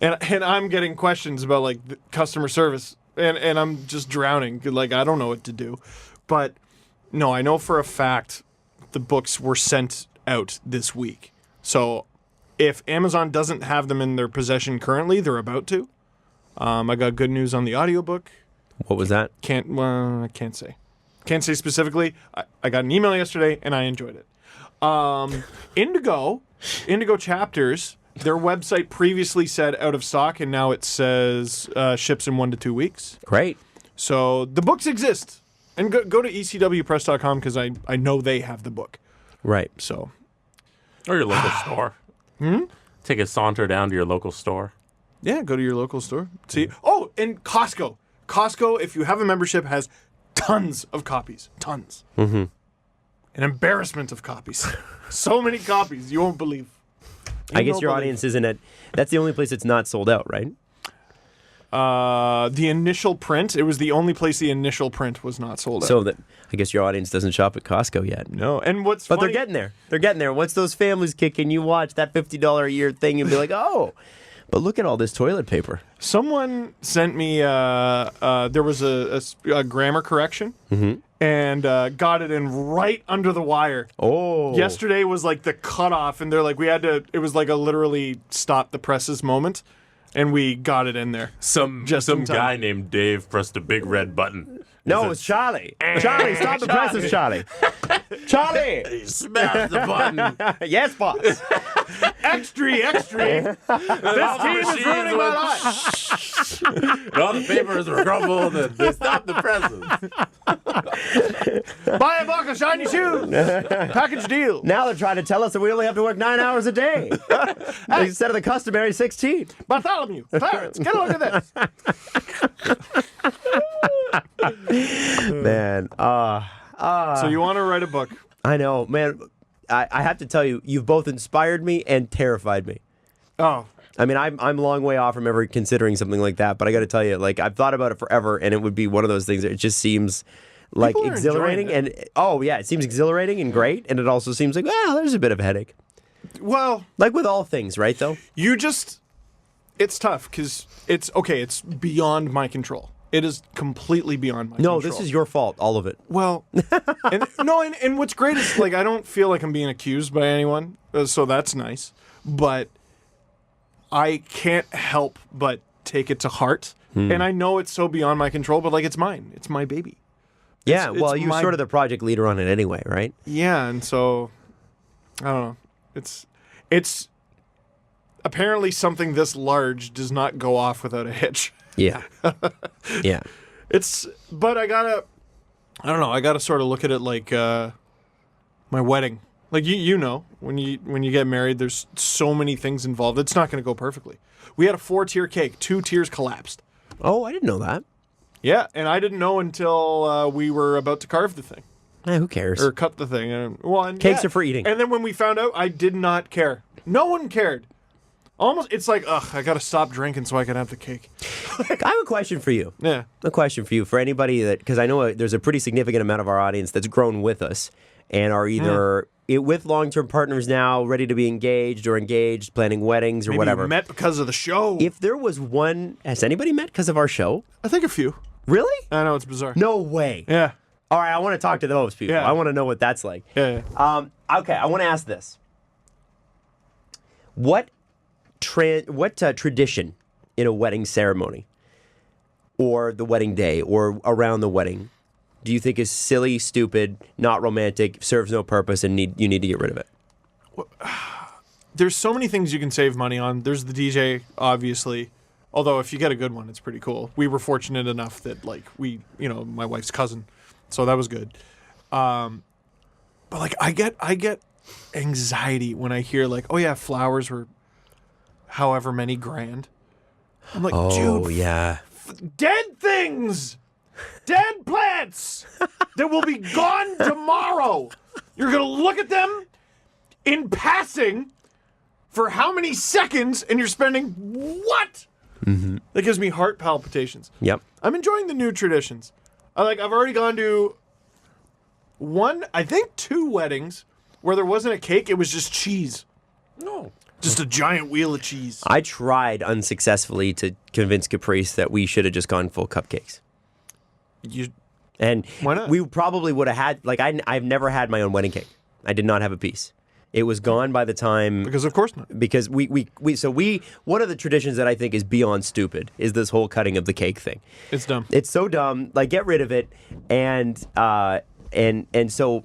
And I'm getting questions about like the customer service, and I'm just drowning. Like, I don't know what to do. But no, I know for a fact the books were sent out this week. So if Amazon doesn't have them in their possession currently, they're about to. I got good news on the audiobook. What was that? I can't say. Can't say specifically. I got an email yesterday, and I enjoyed it. Indigo Chapters, their website previously said out of stock, and now it says ships in 1 to 2 weeks. Great. So the books exist. And go to ecwpress.com because I know they have the book. Right. So Or your local store. Take a saunter down to your local store. yeah, go to your local store. See. Oh, and Costco. Costco, if you have a membership, has tons of copies. Tons. Mm-hmm. An embarrassment of copies. So many copies, you won't believe. I guess your audience isn't at. That's the only place it's not sold out, right? The initial print, it was the only place the initial print was not sold out. So that I guess your audience doesn't shop at Costco yet. No, and what's But funny, they're getting there. They're getting there. Once those families kick in, you watch that $50 a year thing, you'll be like, oh, but look at all this toilet paper. someone sent me, there was a grammar correction, and got it in right under the wire. Oh. Yesterday was like the cutoff, and they're like, it was like a literally stop the presses moment, and we got it in there. Some Just in time. guy named Dave pressed a big red button. No, it's Charlie. Charlie, stop the presses, Charlie. Charlie! He smashed the button. Yes, boss. Extra! This team is ruining my life. And all the papers were crumbled and they stopped the presses. Buy a box of shiny shoes. Package deal. Now they're trying to tell us that we only have to work 9 hours a day instead of the customary 16. Bartholomew, Clarence, get a look at this. Man, So you want to write a book? I know, man. I have to tell you, you've both inspired me and terrified me. Oh, I mean, I'm a long way off from ever considering something like that, but I got to tell you, like, I've thought about it forever, and it would be one of those things that it just seems like People are exhilarating, enjoying and oh yeah, it seems exhilarating and great, and it also seems like, well, there's a bit of a headache, well, like with all things, right? Though it's tough because it's beyond my control. It is completely beyond my No, control. this is your fault, all of it. Well, and what's great is, like, I don't feel like I'm being accused by anyone, so that's nice. But I can't help but take it to heart. And I know it's so beyond my control, but, like, it's mine. It's my baby. Yeah, It's well, you're my- sort of the project leader on it anyway, right? Yeah, and so, I don't know. It's apparently something this large does not go off without a hitch. Yeah. Yeah. But I gotta sort of look at it like my wedding. Like you know, when you get married, there's so many things involved. It's not going to go perfectly. We had a 4-tier cake. 2 tiers collapsed. Oh, I didn't know that. Yeah, and I didn't know until we were about to carve the thing Who cares? or cut the thing. And Cakes are for eating. And then when we found out, I did not care. No one cared. Almost, it's like, I gotta stop drinking so I can have the cake. I have a question for you. Yeah. A question for you, for anybody that, because I know there's a pretty significant amount of our audience that's grown with us and are either with long-term partners now, ready to be engaged or engaged, planning weddings or Maybe whatever. you met because of the show. If there was one, has anybody met because of our show? I think a few. Really? I know, it's bizarre. No way. Yeah. All right, I want to talk to those people. Yeah. I want to know what that's like. Yeah. Okay, I want to ask this. What tradition in a wedding ceremony or the wedding day or around the wedding do you think is silly, stupid, not romantic, serves no purpose, and you need to get rid of it? There's so many things you can save money on. There's the DJ, obviously. Although if you get a good one, it's pretty cool. We were fortunate enough that, like, my wife's cousin, so that was good. But like, I get anxiety when I hear, like, oh yeah, flowers were however many grand. I'm like, Oh, dude, yeah. dead things, dead plants that will be gone tomorrow. You're gonna look at them in passing for how many seconds, and you're spending what? Mm-hmm. That gives me heart palpitations. Yep. I'm enjoying the new traditions. I've already gone to I think 2 weddings where there wasn't a cake, it was just cheese. No. Just a giant wheel of cheese. I tried unsuccessfully to convince Caprice that we should have just gone full cupcakes. And Why not? we probably would have had, like, I've never had my own wedding cake. I did not have a piece. It was gone by the time. Because of course not. Because we one of the traditions that I think is beyond stupid is this whole cutting of the cake thing. It's dumb. It's so dumb. Like, get rid of it. And so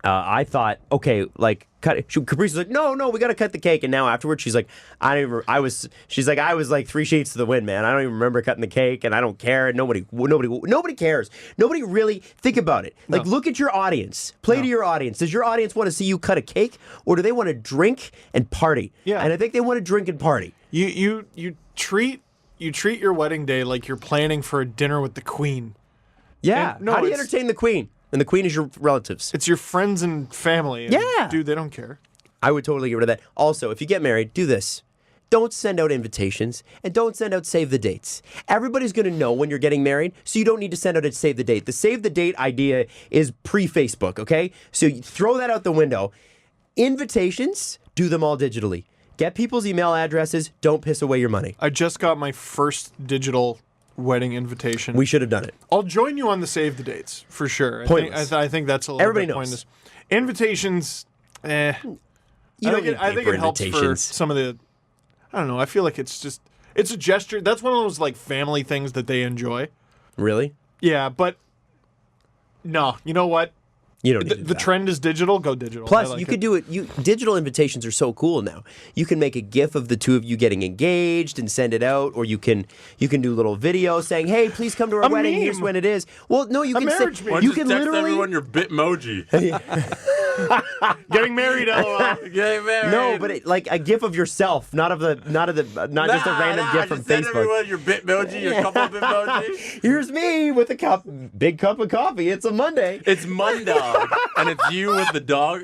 I thought, okay, like, cut it. Caprice was like, no, we got to cut the cake. And now afterwards, she's like, I was like 3 sheets to the wind, man. I don't even remember cutting the cake, and I don't care. And nobody cares. Nobody really, think about it. Like, look at your audience. Play to your audience. Does your audience want to see you cut a cake, or do they want to drink and party? Yeah. And I think they want to drink and party. You treat your wedding day like you're planning for a dinner with the queen. Yeah. And, no, How do you it's- entertain the queen? And the queen is your relatives. It's your friends and family. And Yeah. Dude, they don't care. I would totally get rid of that. Also, if you get married, do this. Don't send out invitations and don't send out save the dates. Everybody's going to know when you're getting married, so you don't need to send out a save the date. The save the date idea is pre-Facebook, okay? So you throw that out the window. Invitations, do them all digitally. Get people's email addresses. Don't piss away your money. I just got my first digital wedding invitation. We should have done it. I'll join you on the save the dates for sure. Pointless. I think that's a little Everybody bit knows. pointless. Invitations, You don't need I think paper it helps for invitations. some of the. I don't know. I feel like it's a gesture. That's one of those like family things that they enjoy. Really? Yeah, but no. You know what? You don't need to do The that. trend is digital. Go digital. Plus, I like you it. could do it. Digital invitations are so cool now. You can make a GIF of the two of you getting engaged and send it out, or you can do little videos saying, "Hey, please come to our A wedding. meme. Here's when it is." Well, no, you A can marriage say, meme. you Just can text literally everyone your Bitmoji. getting married. LOL. Getting married. no, but like a GIF of yourself, not just a random GIF from just send Facebook. everyone your Bitmoji, your couple Bitmoji. Here's me with a big cup of coffee. It's a Monday. It's Mundog, and it's you with the dog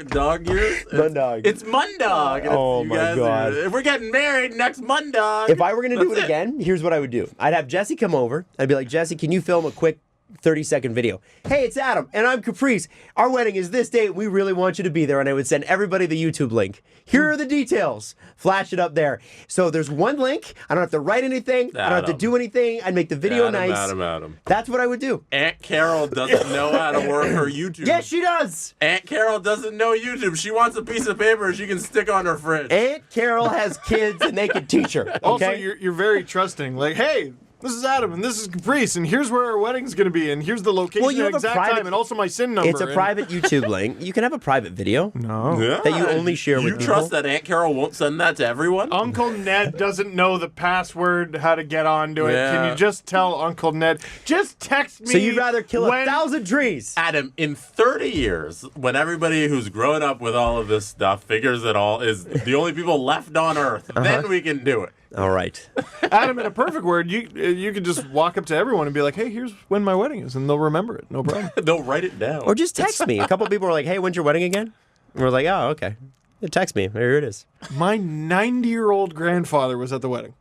ears. Mundog. It's Mundog. And Oh, you my guys God. If we're getting married next Mundog. If I were going to do That's it again, here's what I would do. I'd have Jesse come over. I'd be like, Jesse, can you film a quick 30-second video. Hey, it's Adam, and I'm Caprice. Our wedding is this date. We really want you to be there. And I would send everybody the YouTube link. Here are the details. Flash it up there. So there's one link. I don't have to write anything. I don't have to do anything. I'd make the video nice. Adam. That's what I would do. Aunt Carol doesn't know how to work her YouTube. Yes, she does. Aunt Carol doesn't know YouTube. She wants a piece of paper she can stick on her fridge. Aunt Carol has kids, and they can teach her. Okay? Also, you're very trusting. Like, hey, this is Adam, and this is Caprice, and here's where our wedding's going to be, and here's the location Well, you and have a exact private- time, and also my SIN number. It's a private YouTube link. You can have a private video No. that you only share with You people. trust that Aunt Carol won't send that to everyone? Uncle Ned doesn't know the password, how to get onto it. Yeah. Can you just tell Uncle Ned? Just text me. So you'd rather kill when- 1,000 trees? Adam, in 30 years, when everybody who's grown up with all of this stuff figures it all, is the only people left on Earth, then we can do it. All right. Adam, in a perfect word, you could just walk up to everyone and be like, hey, here's when my wedding is, and they'll remember it. No problem. They'll write it down. Or just text me. A couple people were like, hey, when's your wedding again? And we're like, oh, okay. Yeah, text me. Here it is. My 90-year-old grandfather was at the wedding.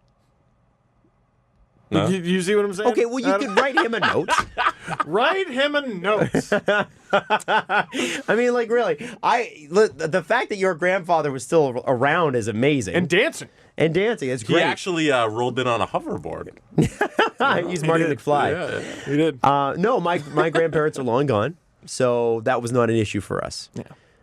No. You see what I'm saying? Okay, well, you Adam? could write him a note. Write him a note. I mean, like, really. The fact that your grandfather was still around is amazing. And dancing. And dancing is He great. actually rolled in on a hoverboard. He's Marty McFly. Yeah. He did. No, my grandparents are long gone, so that was not an issue for us. Yeah.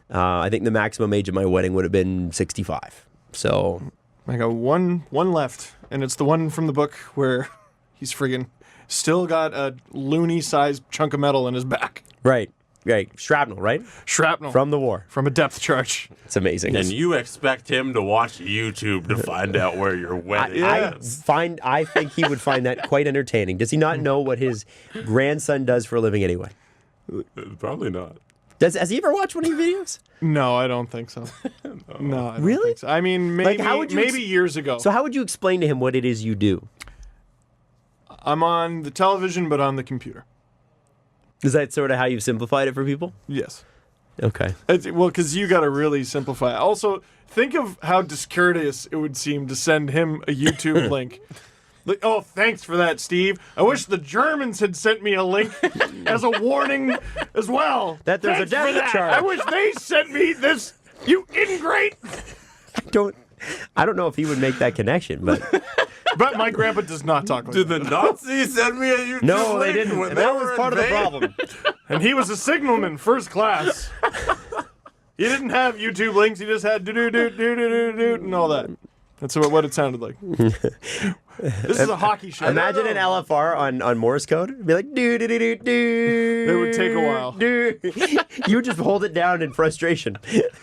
I think the maximum age of my wedding would have been 65. So I got one left, and it's the one from the book where he's friggin' still got a loony-sized chunk of metal in his back. right. Shrapnel, right? Shrapnel. From the war. From a depth charge. It's amazing. And you expect him to watch YouTube to find out where your wedding is. I think he would find that quite entertaining. Does he not know what his grandson does for a living anyway? Probably not. Has he ever watched one of your videos? No, I don't think so. No, I don't Really? think so. I mean, maybe, how would you maybe years ago. So how would you explain to him what it is you do? I'm on the television, but on the computer. Is that sort of how you've simplified it for people? Yes. Okay. Well, because you got to really simplify it. Also, think of how discourteous it would seem to send him a YouTube link. Like, oh, thanks for that, Steve. I wish the Germans had sent me a link as a warning as well. That there's a Thanks for death that. charge. I wish they sent me this, you ingrate. I don't know if he would make that connection, but But my grandpa does not talk like Did that. the Nazis send me a YouTube no, they link didn't. when And they that were was part of the invading? problem. And he was a signalman, first class. He didn't have YouTube links. He just had do-do-do-do-do-do-do and all that. That's what it sounded like. This is a hockey show. Imagine an LFR on Morse code. It'd be like do do do do do. It would take a while. You would just hold it down in frustration.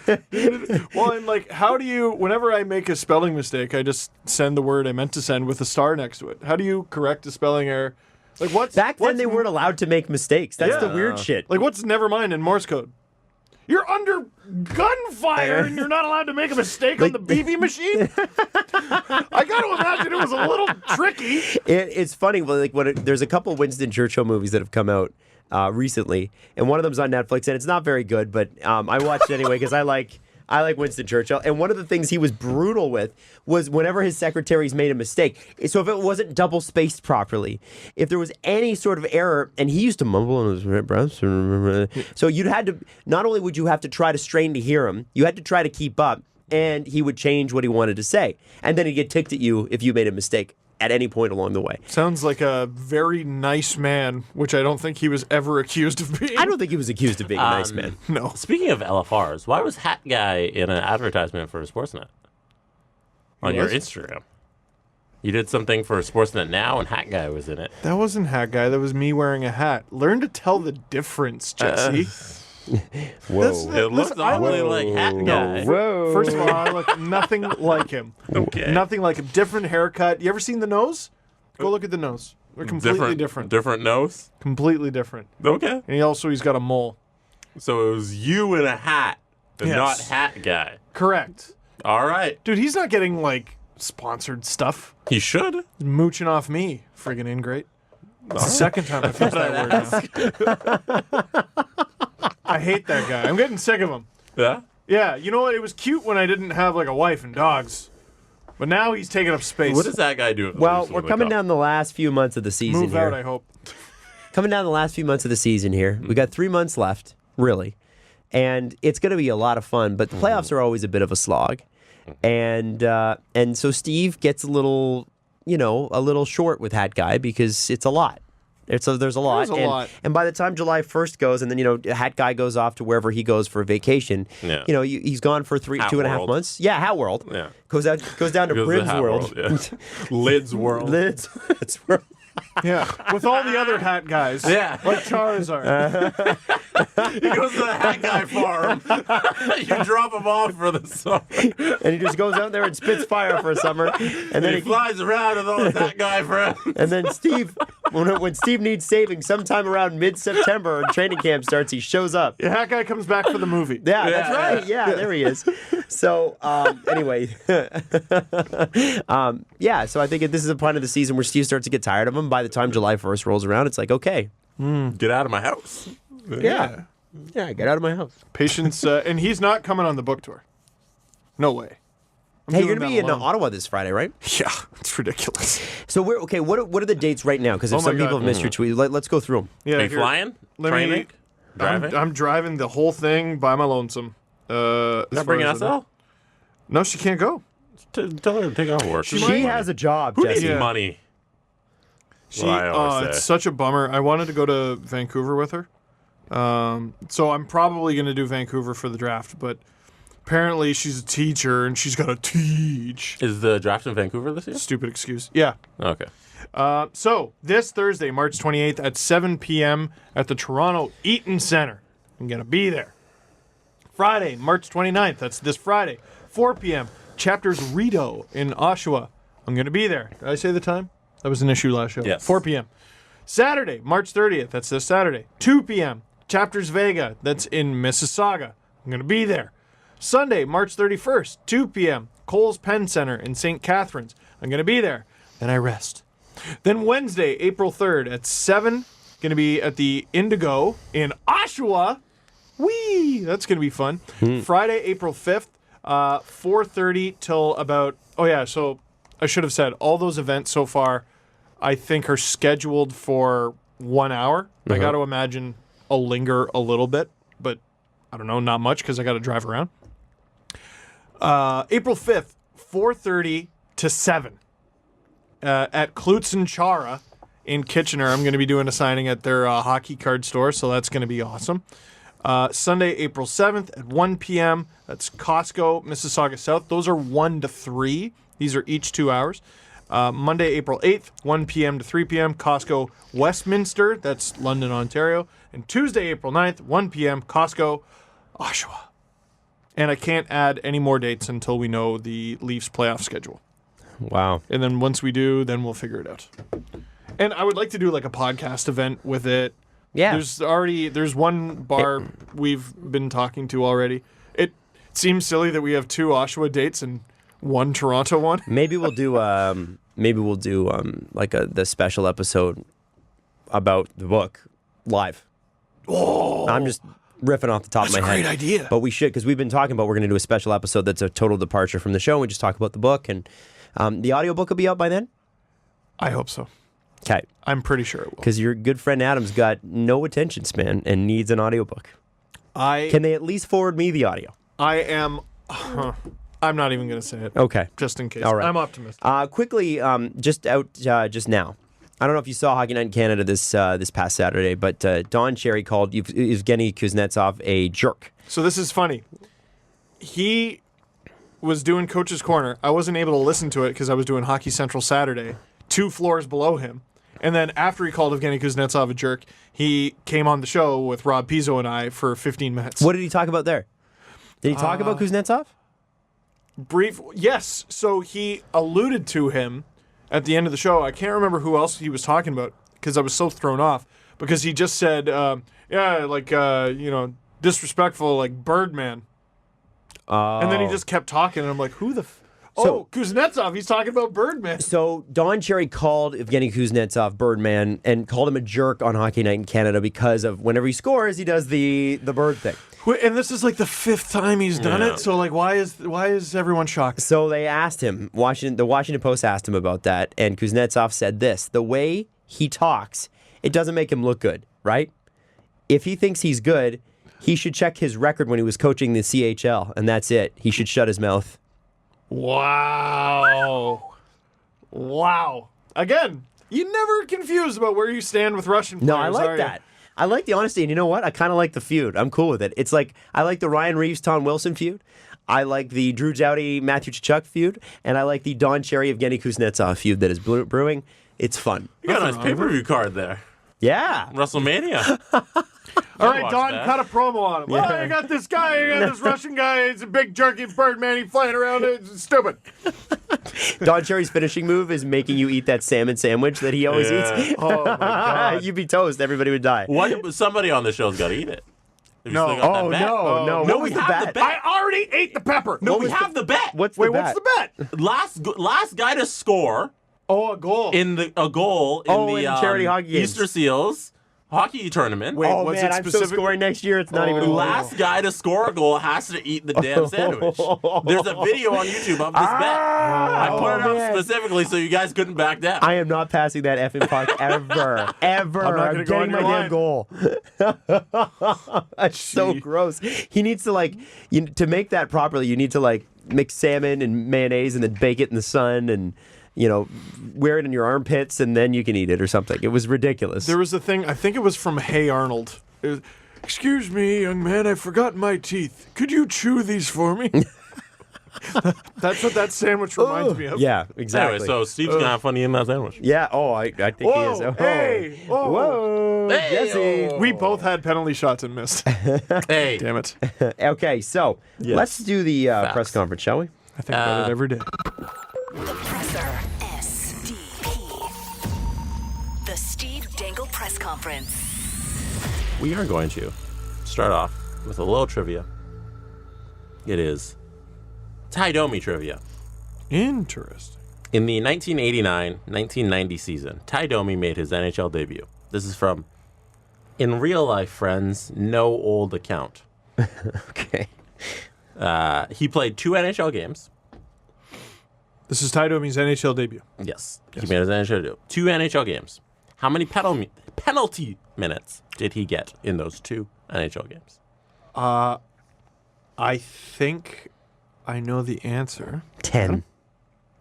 Well, and like, how do you, whenever I make a spelling mistake, I just send the word I meant to send with a star next to it. How do you correct a spelling error? Like, Back then, they weren't allowed to make mistakes. That's the Yeah. weird shit. Like, what's never mind in Morse code? You're under gunfire and you're not allowed to make a mistake on the BB machine? I got to imagine it was a little tricky. It's funny. Like there's a couple Winston Churchill movies that have come out recently, and one of them's on Netflix, and it's not very good, but I watched it anyway because I like Winston Churchill. And one of the things he was brutal with was whenever his secretaries made a mistake. So if it wasn't double spaced properly, if there was any sort of error, and he used to mumble in his breath. So you'd had to, not only would you have to try to strain to hear him, you had to try to keep up, and he would change what he wanted to say. And then he'd get ticked at you if you made a mistake at any point along the way. Sounds like a very nice man, which I don't think he was ever accused of being. I don't think he was accused of being a nice man. No. Speaking of LFRs, why was Hat Guy in an advertisement for Sportsnet on your Instagram? You did something for Sportsnet Now, and Hat Guy was in it. That wasn't Hat Guy. That was me wearing a hat. Learn to tell the difference, Jesse. Whoa. It looked awfully like Hat Guy. Whoa. First of all, I look nothing like him. Okay. Nothing like him. Different haircut. You ever seen the nose? Go look at the nose. They're completely different. Different nose? Completely different. Okay. And he's got a mole. So it was you in a hat, and Yes. not Hat Guy. Correct. All right. Dude, he's not getting, like, sponsored stuff. He should. He's mooching off me, friggin' ingrate. It's the second time I've used that word now. I hate that guy. I'm getting sick of him. Yeah? Yeah, you know what? It was cute when I didn't have, like, a wife and dogs. But now he's taking up space. What does that guy do? Well, we're coming down the last few months of the season Move here. out, I hope. coming down the last few months of the season here. We got 3 months left, really. And it's going to be a lot of fun, but the playoffs are always a bit of a slog. And so Steve gets a little short with Hat Guy because it's a lot. There's a lot. And by the time July 1st goes, and then, Hat Guy goes off to wherever he goes for vacation, he's gone for 2.5 months. Yeah, Hat World. Yeah. Goes down to Brib's World. Lids World. Lids World. Yeah, with all the other hat guys. Yeah. Like Charizard. He goes to the Hat Guy farm. You drop him off for the summer. And he just goes out there and spits fire for a summer. And then he flies around with all his Hat Guy friends. And then Steve, when Steve needs saving, sometime around mid-September and training camp starts, he shows up. Yeah, Hat Guy comes back for the movie. Yeah, that's right. Yeah, there he is. So, anyway. So I think this is a point of the season where Steve starts to get tired of him. By the time July 1st rolls around, it's like, okay. Get out of my house. Yeah, get out of my house. Patience, and he's not coming on the book tour. No way. Hey, you're going to be in Ottawa this Friday, right? Yeah, it's ridiculous. So, what are the dates right now? Because if some people have missed your tweet, let's go through them. Yeah, Are you flying? Training? Driving? I'm driving the whole thing by my lonesome. Not bringing SL? No, she can't go. Tell her to take off work. She has a job, Who Jesse. needs money? It's such a bummer. I wanted to go to Vancouver with her. So I'm probably going to do Vancouver for the draft, but apparently she's a teacher and she's got to teach. Is the draft in Vancouver this year? Stupid excuse. Yeah. Okay. So this Thursday, March 28th at 7 p.m. at the Toronto Eaton Centre. I'm going to be there. Friday, March 29th. That's this Friday, 4 p.m. Chapters Rideau in Oshawa. I'm going to be there. Did I say the time? That was an issue last show. Yes. 4 p.m. Saturday, March 30th. That's this Saturday. 2 p.m. Chapters Vega. That's in Mississauga. I'm going to be there. Sunday, March 31st, 2 p.m. Coles Penn Center in St. Catharines. I'm going to be there. Then I rest. Then Wednesday, April 3rd at 7, going to be at the Indigo in Oshawa. Whee! That's going to be fun. Friday, April 5th, 4:30 till about... Oh, yeah, so I should have said all those events so far I think are scheduled for 1 hour. I got to imagine I'll linger a little bit, but I don't know, not much because I got to drive around. April 5th, 4:30 to 7 at Klutz and Chara in Kitchener. I'm going to be doing a signing at their hockey card store, so that's going to be awesome. Sunday, April 7th at 1 p.m. That's Costco, Mississauga South. Those are 1 to 3. These are each 2 hours. Monday, April 8th, 1 p.m. to 3 p.m. Costco, Westminster. That's London, Ontario. And Tuesday, April 9th, 1 p.m. Costco, Oshawa. And I can't add any more dates until we know the Leafs playoff schedule. Wow. And then once we do, then we'll figure it out. And I would like to do like a podcast event with it. Yeah. There's one bar we've been talking to already. It seems silly that we have 2 Oshawa dates and 1 Toronto one. Maybe we'll do the special episode about the book live. Oh, I'm just riffing off the top of my head. That's a great idea. But we should, because we've been talking about we're going to do a special episode that's a total departure from the show. And we just talk about the book, and the audiobook will be out by then. I hope so. Okay. I'm pretty sure it will. Because your good friend Adam's got no attention span and needs an audiobook. Can they at least forward me the audio? I am... I'm not even going to say it. Okay. Just in case. All right. I'm optimistic. Quickly, just now. I don't know if you saw Hockey Night in Canada this past Saturday, but Don Cherry called Evgeny Kuznetsov a jerk. So this is funny. He was doing Coach's Corner. I wasn't able to listen to it because I was doing Hockey Central Saturday, 2 floors below him. And then after he called Evgeny Kuznetsov a jerk, he came on the show with Rob Pizzo and I for 15 minutes. What did he talk about there? Did he talk about Kuznetsov? Brief, yes. So he alluded to him at the end of the show. I can't remember who else he was talking about because I was so thrown off. Because he just said, disrespectful, like Birdman. And then he just kept talking, and I'm like, who the... Kuznetsov, he's talking about Birdman. So Don Cherry called Evgeny Kuznetsov Birdman and called him a jerk on Hockey Night in Canada because of whenever he scores, he does the bird thing. And this is like the 5th time he's done it. So like, why is everyone shocked? So they asked him. The Washington Post asked him about that, and Kuznetsov said this: the way he talks it doesn't make him look good, right? If he thinks he's good, he should check his record when he was coaching the CHL, and that's it. He should shut his mouth. Wow. Again, you never confused about where you stand with Russian players. No, I like are that. I like the honesty, and you know what? I kind of like the feud. I'm cool with it. It's like I like the Ryan Reeves, Tom Wilson feud. I like the Drew Doughty, Matthew Tkachuk feud, and I like the Don Cherry, Evgeny Kuznetsov feud that is brewing. It's fun. You got a nice pay-per-view card there. Yeah. WrestleMania. All right, watch Don, that. cut a promo on him. Yeah. Oh, you got this guy, you got this Russian guy. He's a big jerky bird man. He's flying around. It's stupid. Don Cherry's finishing move is making you eat that salmon sandwich that he always eats. Oh, my God. You'd be toast. Everybody would die. What? Somebody on the show's got to eat it. Have you No. still got that Oh, bet? no. No, What we was the have bet? the bet. I already ate the pepper. No, we have the bet. What's Wait, the what's bet? the bet? Last guy to score Oh, a goal. a goal in in the the charity hockey games. Easter Seals hockey tournament. Wait, Oh, what's man, it I'm so specifically? scoring next year. It's not even... Last guy to score a goal has to eat the damn sandwich. There's a video on YouTube of this bet. I put it up man. specifically so you guys couldn't back down. I am not passing that effing puck ever. Ever. I'm not I'm gonna go on getting my your damn goal. That's so Gee. gross. He needs to, like, to make that properly, you need to, like, mix salmon and mayonnaise and then bake it in the sun and, wear it in your armpits and then you can eat it or something. It was ridiculous. There was a thing, I think it was from Hey Arnold. It was, excuse me, young man, I forgot my teeth. Could you chew these for me? That's what that sandwich reminds me of. Yeah, exactly. Anyway, so Steve's gonna have fun eating that sandwich. Yeah, I think he is. Whoa, Oh. hey, whoa. Whoa, Hey, Jesse. oh. We both had penalty shots and missed. Hey, Damn it. Okay, so let's do the press conference, shall we? I think about it every day. The Presser. SDP. The Steve Dangle Press Conference. we are going to start off with a little trivia. It is Ty Domi trivia. Interesting. In the 1989-1990 season, Ty Domi made his NHL debut. This is from In Real Life Friends, no old account. Okay. He played 2 NHL games. This is Ty Domi's NHL debut. Yes, he made his NHL debut. 2 NHL games. How many penalty minutes did he get in those 2 NHL games? I think I know the answer. 10.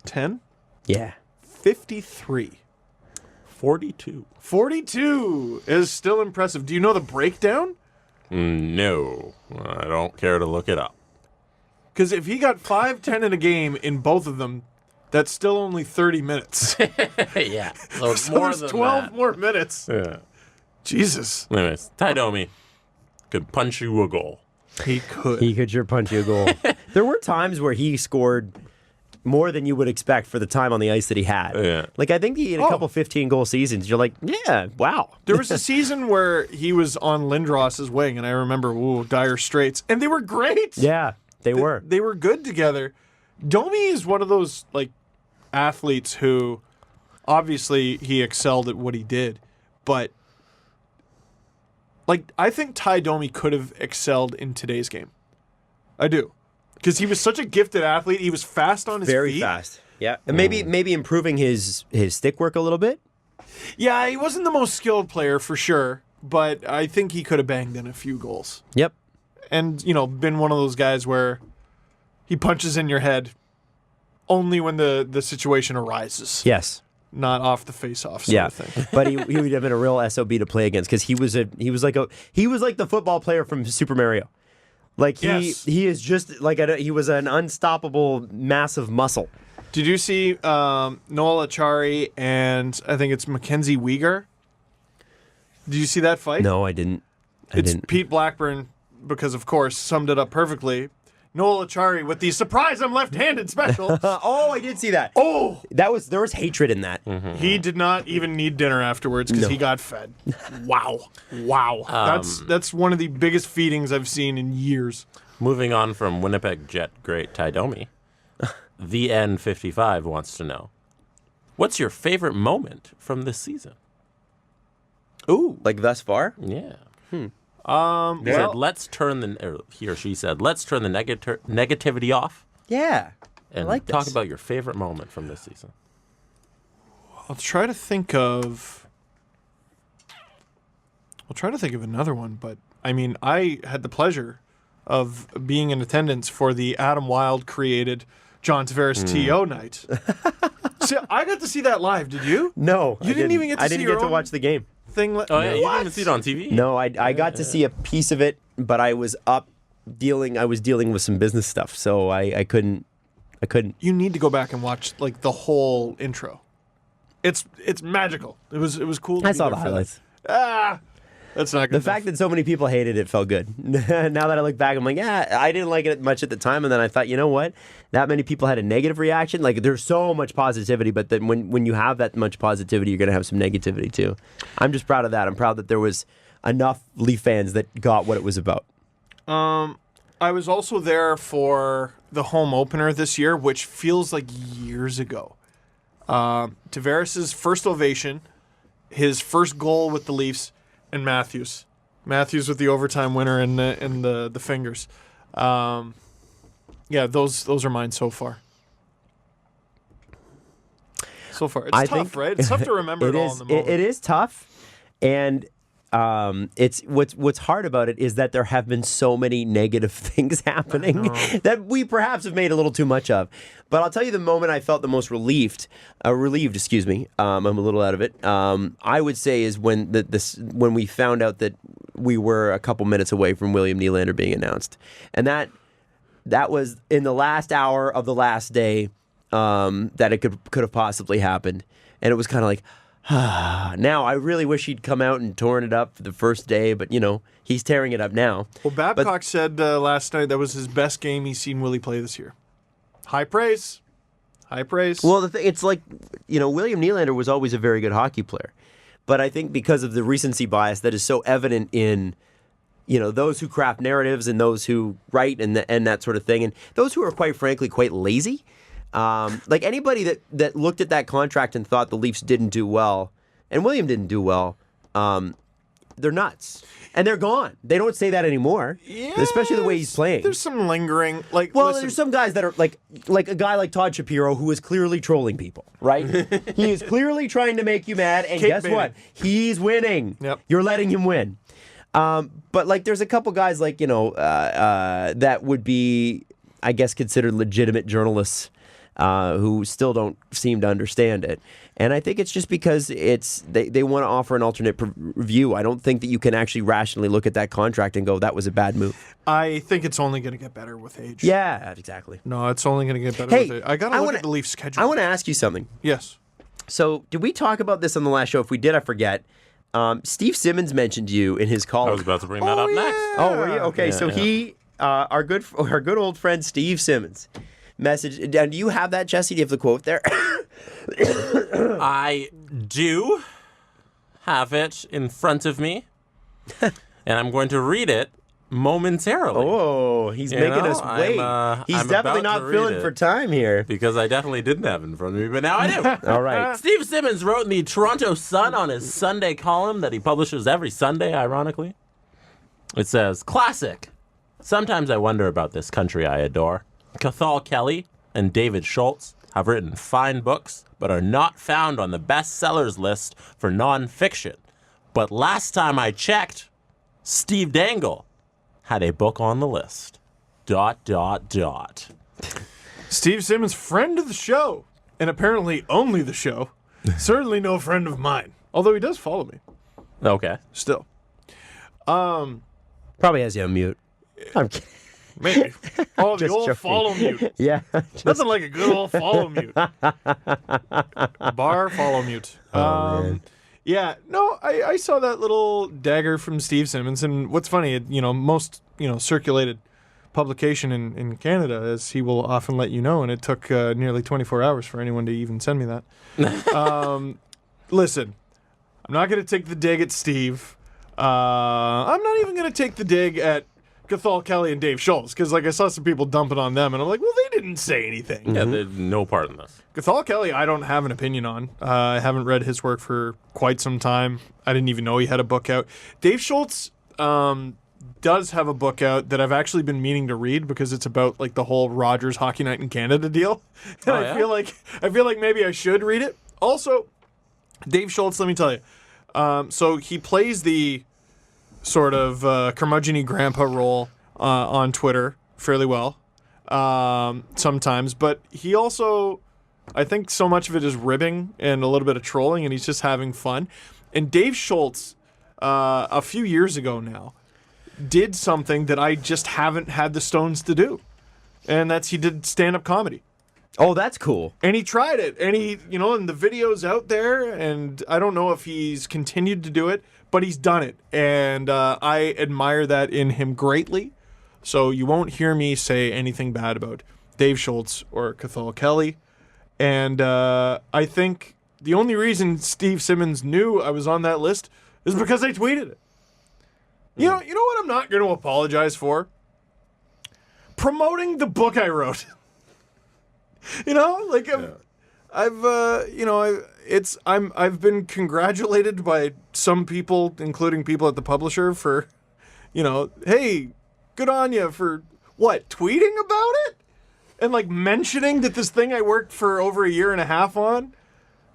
10? Yeah. 53. 42. 42 is still impressive. Do you know the breakdown? No, I don't care to look it up. Because if he got 5, 10 in a game in both of them, that's still only 30 minutes. Yeah, so it's So more there's than 12 that. more minutes. Yeah. Jesus. Anyways, Ty Domi could punch you a goal. He could. He could sure punch you a goal. There were times where he scored more than you would expect for the time on the ice that he had. Yeah. Like, I think he had a couple 15-goal seasons. You're like, yeah, wow. There was a season where he was on Lindros's wing, and I remember, ooh, dire straits. And they were great. Yeah, they were. They were good together. Domi is one of those, like, athletes who, obviously, he excelled at what he did. But, like, I think Ty Domi could have excelled in today's game. I do. Because he was such a gifted athlete. He was fast on his feet. Very fast. Yeah. And maybe improving his stick work a little bit. Yeah, he wasn't the most skilled player for sure, but I think he could have banged in a few goals. Yep. And, been one of those guys where he punches in your head only when the situation arises. Yes. Not off the face-off sort of thing. But he would have been a real SOB to play against because he was like the football player from Super Mario. Like Yes. he is just like he was an unstoppable massive muscle. Did you see Noel Achari and I think it's Mackenzie Weegar? Did you see that fight? No, I didn't. It's Pete Blackburn, because of course, summed it up perfectly. Noel Achari with the surprise I'm left-handed special. Oh, I did see that. Oh! There was hatred in that. He did not even need dinner afterwards because he got fed. Wow. That's one of the biggest feedings I've seen in years. Moving on from Winnipeg Jet great Ty Domi, the N55 wants to know, what's your favorite moment from this season? Ooh, like thus far? Yeah. Well, Said, let's turn he or she said, let's turn the negativity off Yeah. and I like talk this. about your favorite moment from this season. I'll try to think of I'll try to think of another one, but I mean, I had the pleasure of being in attendance for the Adam Wilde created John Tavares TO night. See, I got to see that live. Did you? No, You didn't even get to I see didn't your get to own watch the game. thing. Oh, yeah, you didn't even see it on TV? No, I got to see a piece of it, but I was dealing with some business stuff, so I couldn't. You need to go back and watch like the whole intro. It's magical. It was cool. To I be saw there the for that. highlights. That's not good. The enough. fact that so many people hated it felt good. Now that I look back, I'm like, yeah, I didn't like it much at the time, and then I thought, you know what? That many people had a negative reaction. Like, there's so much positivity, but then when you have that much positivity, you're going to have some negativity too. I'm just proud of that. I'm proud that there was enough Leaf fans that got what it was about. I was also there for the home opener this year, which feels like years ago. Tavares' first ovation, his first goal with the Leafs, and Matthews with the overtime winner and the fingers. Yeah, those are mine so far. It's tough, right? It's tough to remember it all in the moment. It is tough, and it's what's hard about it is that there have been so many negative things happening that we perhaps have made a little too much of. But I'll tell you the moment I felt the most relieved. Excuse me. I'm a little out of it. I would say is when when we found out that we were a couple minutes away from William Nylander being announced, and that was in the last hour of the last day that it could have possibly happened, and it was kind of like. Now, I really wish he'd come out and torn it up for the first day, but, he's tearing it up now. Well, Babcock said last night that was his best game he's seen Willie play this year. High praise. Well, it's like, William Nylander was always a very good hockey player. But I think because of the recency bias that is so evident in, those who craft narratives and those who write and that sort of thing, and those who are, quite frankly, quite lazy. Like anybody that looked at that contract and thought the Leafs didn't do well, and William didn't do well, they're nuts. And they're gone. They don't say that anymore, especially the way he's playing. There's some lingering, there's some guys that are like a guy like Todd Shapiro who is clearly trolling people, right? He is clearly trying to make you mad, and guess what? He's winning. Yep. You're letting him win. But there's a couple guys that would be, I guess, considered legitimate journalists. Who still don't seem to understand it. And I think it's just because they want to offer an alternate view. I don't think that you can actually rationally look at that contract and go, that was a bad move. I think it's only going to get better with age. Yeah, exactly. No, it's only going to get better with age. I got to look at the Leafs schedule. I want to ask you something. Yes. So, did we talk about this on the last show? If we did, I forget. Steve Simmons mentioned you in his column. I was about to bring that up next. Oh, were you? Okay, Yeah, he, our good old friend Steve Simmons, message. Do you have that, Jesse? Do you have the quote there? I do have it in front of me, and I'm going to read it momentarily. Oh, he's making us wait. He's definitely not filling for time here. Because I definitely didn't have it in front of me, but now I do. All right. Steve Simmons wrote in the Toronto Sun on his Sunday column that he publishes every Sunday, ironically. It says, "Classic. Sometimes I wonder about this country I adore. Cathal Kelly and David Schultz have written fine books, but are not found on the bestsellers list for nonfiction. But last time I checked, Steve Dangle had a book on the list. ... Steve Simmons, friend of the show, and apparently only the show. Certainly no friend of mine. Although he does follow me. Okay. Still. Probably has you on mute. I'm kidding. Maybe. Oh, the Just old joking. follow mute. Yeah. Nothing like a good old follow mute. Bar follow mute. Man. Yeah, no, I saw that little dagger from Steve Simmons, and what's funny, most circulated publication in Canada, as he will often let you know, and it took nearly 24 hours for anyone to even send me that. Listen, I'm not going to take the dig at Steve. I'm not even going to take the dig at Cathal Kelly and Dave Schultz, because I saw some people dumping on them, and I'm like, well, they didn't say anything. Yeah, there's no part in this. Cathal Kelly, I don't have an opinion on. I haven't read his work for quite some time. I didn't even know he had a book out. Dave Schultz does have a book out that I've actually been meaning to read because it's about the whole Rogers Hockey Night in Canada deal. And I feel like maybe I should read it. Also, Dave Schultz, let me tell you. So he plays the sort of curmudgeon-y grandpa role on Twitter fairly well sometimes, but he also, I think so much of it is ribbing and a little bit of trolling, and he's just having fun. And Dave Schultz, a few years ago now, did something that I just haven't had the stones to do, and that's he did stand-up comedy. Oh, that's cool. And he tried it, and and the video's out there, and I don't know if he's continued to do it, but he's done it, and I admire that in him greatly. So you won't hear me say anything bad about Dave Schultz or Cathal Kelly, and I think the only reason Steve Simmons knew I was on that list is because I tweeted it. You know what I'm not going to apologize for? Promoting the book I wrote. I've been congratulated by some people, including people at the publisher, for, hey, good on you for what, tweeting about it? And mentioning that this thing I worked for over a year and a half on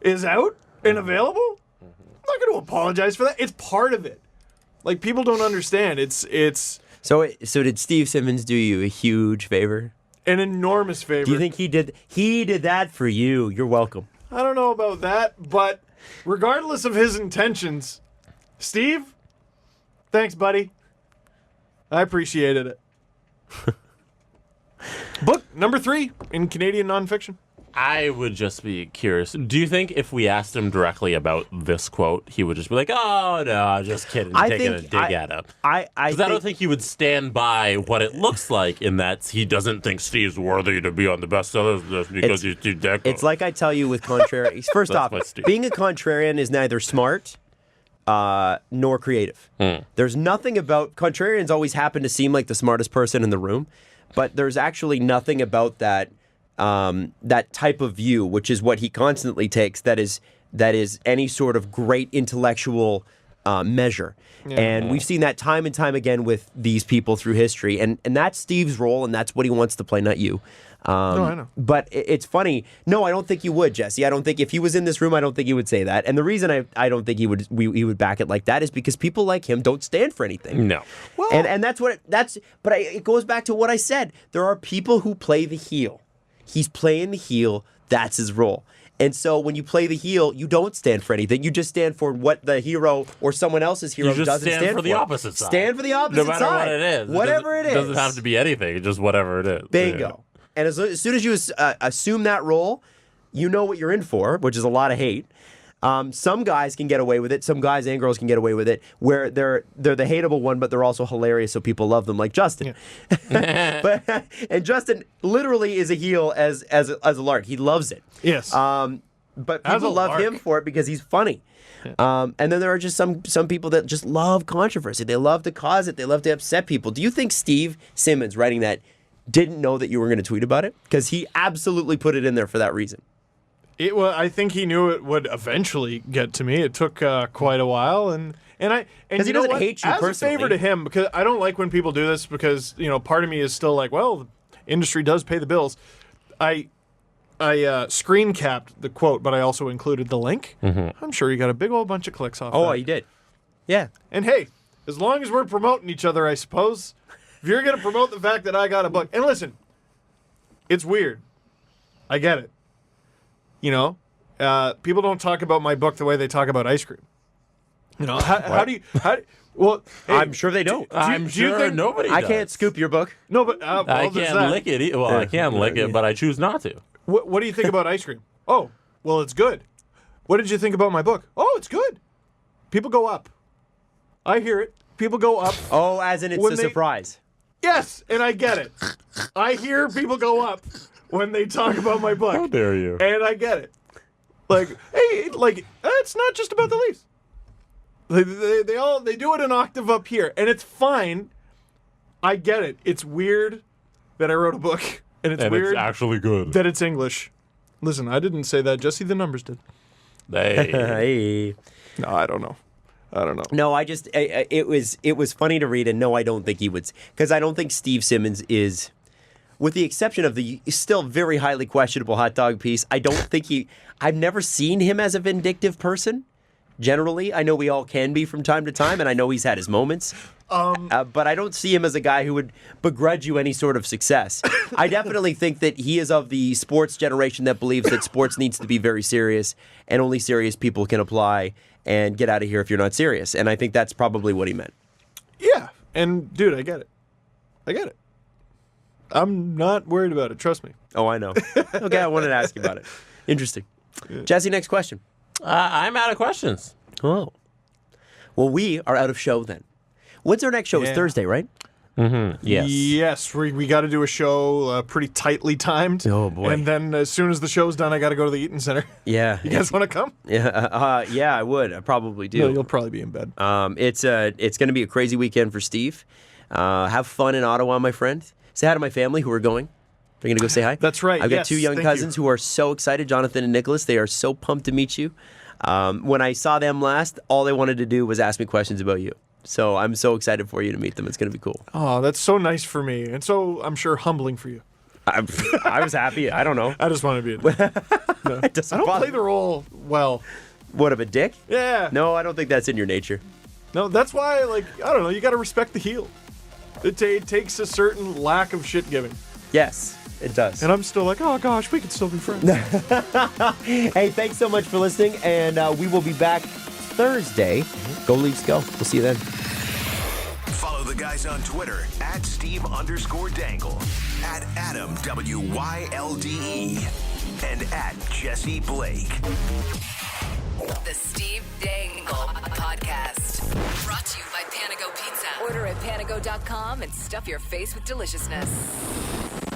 is out and available? I'm not going to apologize for that. It's part of it. People don't understand. It's So did Steve Simmons do you a huge favor? an enormous favor. Do you think he did? He did that for you. You're welcome. I don't know about that, but regardless of his intentions, Steve, thanks, buddy. I appreciated it. Book number 3 in Canadian nonfiction. I would just be curious. Do you think if we asked him directly about this quote, he would just be like, "Oh no, I'm just kidding," taking a dig at him? I don't think he would stand by what it looks like in that he doesn't think Steve's worthy to be on the bestsellers list because he's too deco. It's like I tell you with contrarians. First off, being a contrarian is neither smart nor creative. There's nothing about contrarians always happen to seem like the smartest person in the room, but there's actually nothing about that type of view, which is what he constantly takes. That is any sort of great intellectual measure. Yeah. And we've seen that time and time again with these people through history. And that's Steve's role, and that's what he wants to play, not you. No, I know. But it's funny. No, I don't think you would, Jesse. I don't think if he was in this room, I don't think he would say that. And the reason I don't think he would back it like that is because people like him don't stand for anything. No. Well, and that's what it goes back to what I said. There are people who play the heel. He's playing the heel. That's his role. And so when you play the heel, you don't stand for anything. You just stand for what the hero or someone else's hero doesn't stand for. Stand for the opposite side. Stand for the opposite side. No matter what it is. Whatever it is. It doesn't have to be anything. It's just whatever it is. Bingo. Yeah. And as soon as you assume that role, you know what you're in for, which is a lot of hate. Some guys can get away with it. Some guys and girls can get away with it, where they're the hateable one, but they're also hilarious, so people love them, like Justin. Yeah. And Justin literally is a heel as a lark. He loves it. Yes. But people love him for it because he's funny. Yeah. And then there are just some people that just love controversy. They love to cause it. They love to upset people. Do you think Steve Simmons writing that didn't know that you were going to tweet about it? Because he absolutely put it in there for that reason. I think he knew it would eventually get to me. It took quite a while, and he doesn't hate you as personally. a favor to him, because I don't like when people do this, because part of me is still like, well, the industry does pay the bills. I screen capped the quote, but I also included the link. Mm-hmm. I'm sure you got a big old bunch of clicks off. Oh, that. you did. Yeah. And hey, as long as we're promoting each other, I suppose. If you're going to promote the fact that I got a book, and listen, it's weird. I get it. People don't talk about my book the way they talk about ice cream. How do you? Well, hey, I'm sure they don't. I'm sure nobody does. I can't scoop your book. No, but I can't lick it. Well, I can lick it, but I choose not to. What do you think about ice cream? Oh, well, it's good. What did you think about my book? Oh, it's good. People go up. I hear it. People go up. Oh, as in it's a surprise. Yes, and I get it. I hear people go up when they talk about my book. How dare you? And I get it. It's not just about the Leafs. They do it an octave up here, and it's fine. I get it. It's weird that I wrote a book, and it's weird. It's actually good. That it's English. Listen, I didn't say that. Jesse, the numbers did. Hey. No, I don't know. No, it was funny to read, and no, I don't think he would, because I don't think Steve Simmons is, with the exception of the still very highly questionable hot dog piece, I don't think I've never seen him as a vindictive person. generally. I know we all can be from time to time, and I know he's had his moments. But I don't see him as a guy who would begrudge you any sort of success. I definitely think that he is of the sports generation that believes that sports needs to be very serious, and only serious people can apply and get out of here if you're not serious. And I think that's probably what he meant. Yeah. And, dude, I get it. I'm not worried about it. Trust me. Oh, I know. Okay, I wanted to ask you about it. Interesting. Jesse, next question. I'm out of questions. Oh. Well, we are out of show then. When's our next show? It's Thursday, right? Yes. Yes, we got to do a show pretty tightly timed. Oh, boy. And then as soon as the show's done, I got to go to the Eaton Center. Yeah. You guys want to come? Yeah, I would. I probably do. No, you'll probably be in bed. It's going to be a crazy weekend for Steve. Have fun in Ottawa, my friend. Say hi to my family who are going. They're going to go say hi. That's right. I've got Yes, two young thank cousins you. who are so excited, Jonathan and Nicholas. They are so pumped to meet you. When I saw them last, all they wanted to do was ask me questions about you. So I'm so excited for you to meet them. It's going to be cool. Oh, that's so nice for me. And so, I'm sure, humbling for you. I was happy. I don't know. I just want to be a dick. No. I don't play the role well. What, of a dick? Yeah. No, I don't think that's in your nature. No, that's why, I don't know, you got to respect the heel. It takes a certain lack of shit giving. Yes, it does. And I'm still like, oh gosh, we could still be friends. Hey, thanks so much for listening, and we will be back Thursday. Go Leafs, go. We'll see you then. Follow the guys on Twitter at Steve_Dangle, at Adam WYLDE, and at Jesse Blake. The Steve Dangle Podcast. Brought to you by Panago Pizza. Order at panago.com and stuff your face with deliciousness.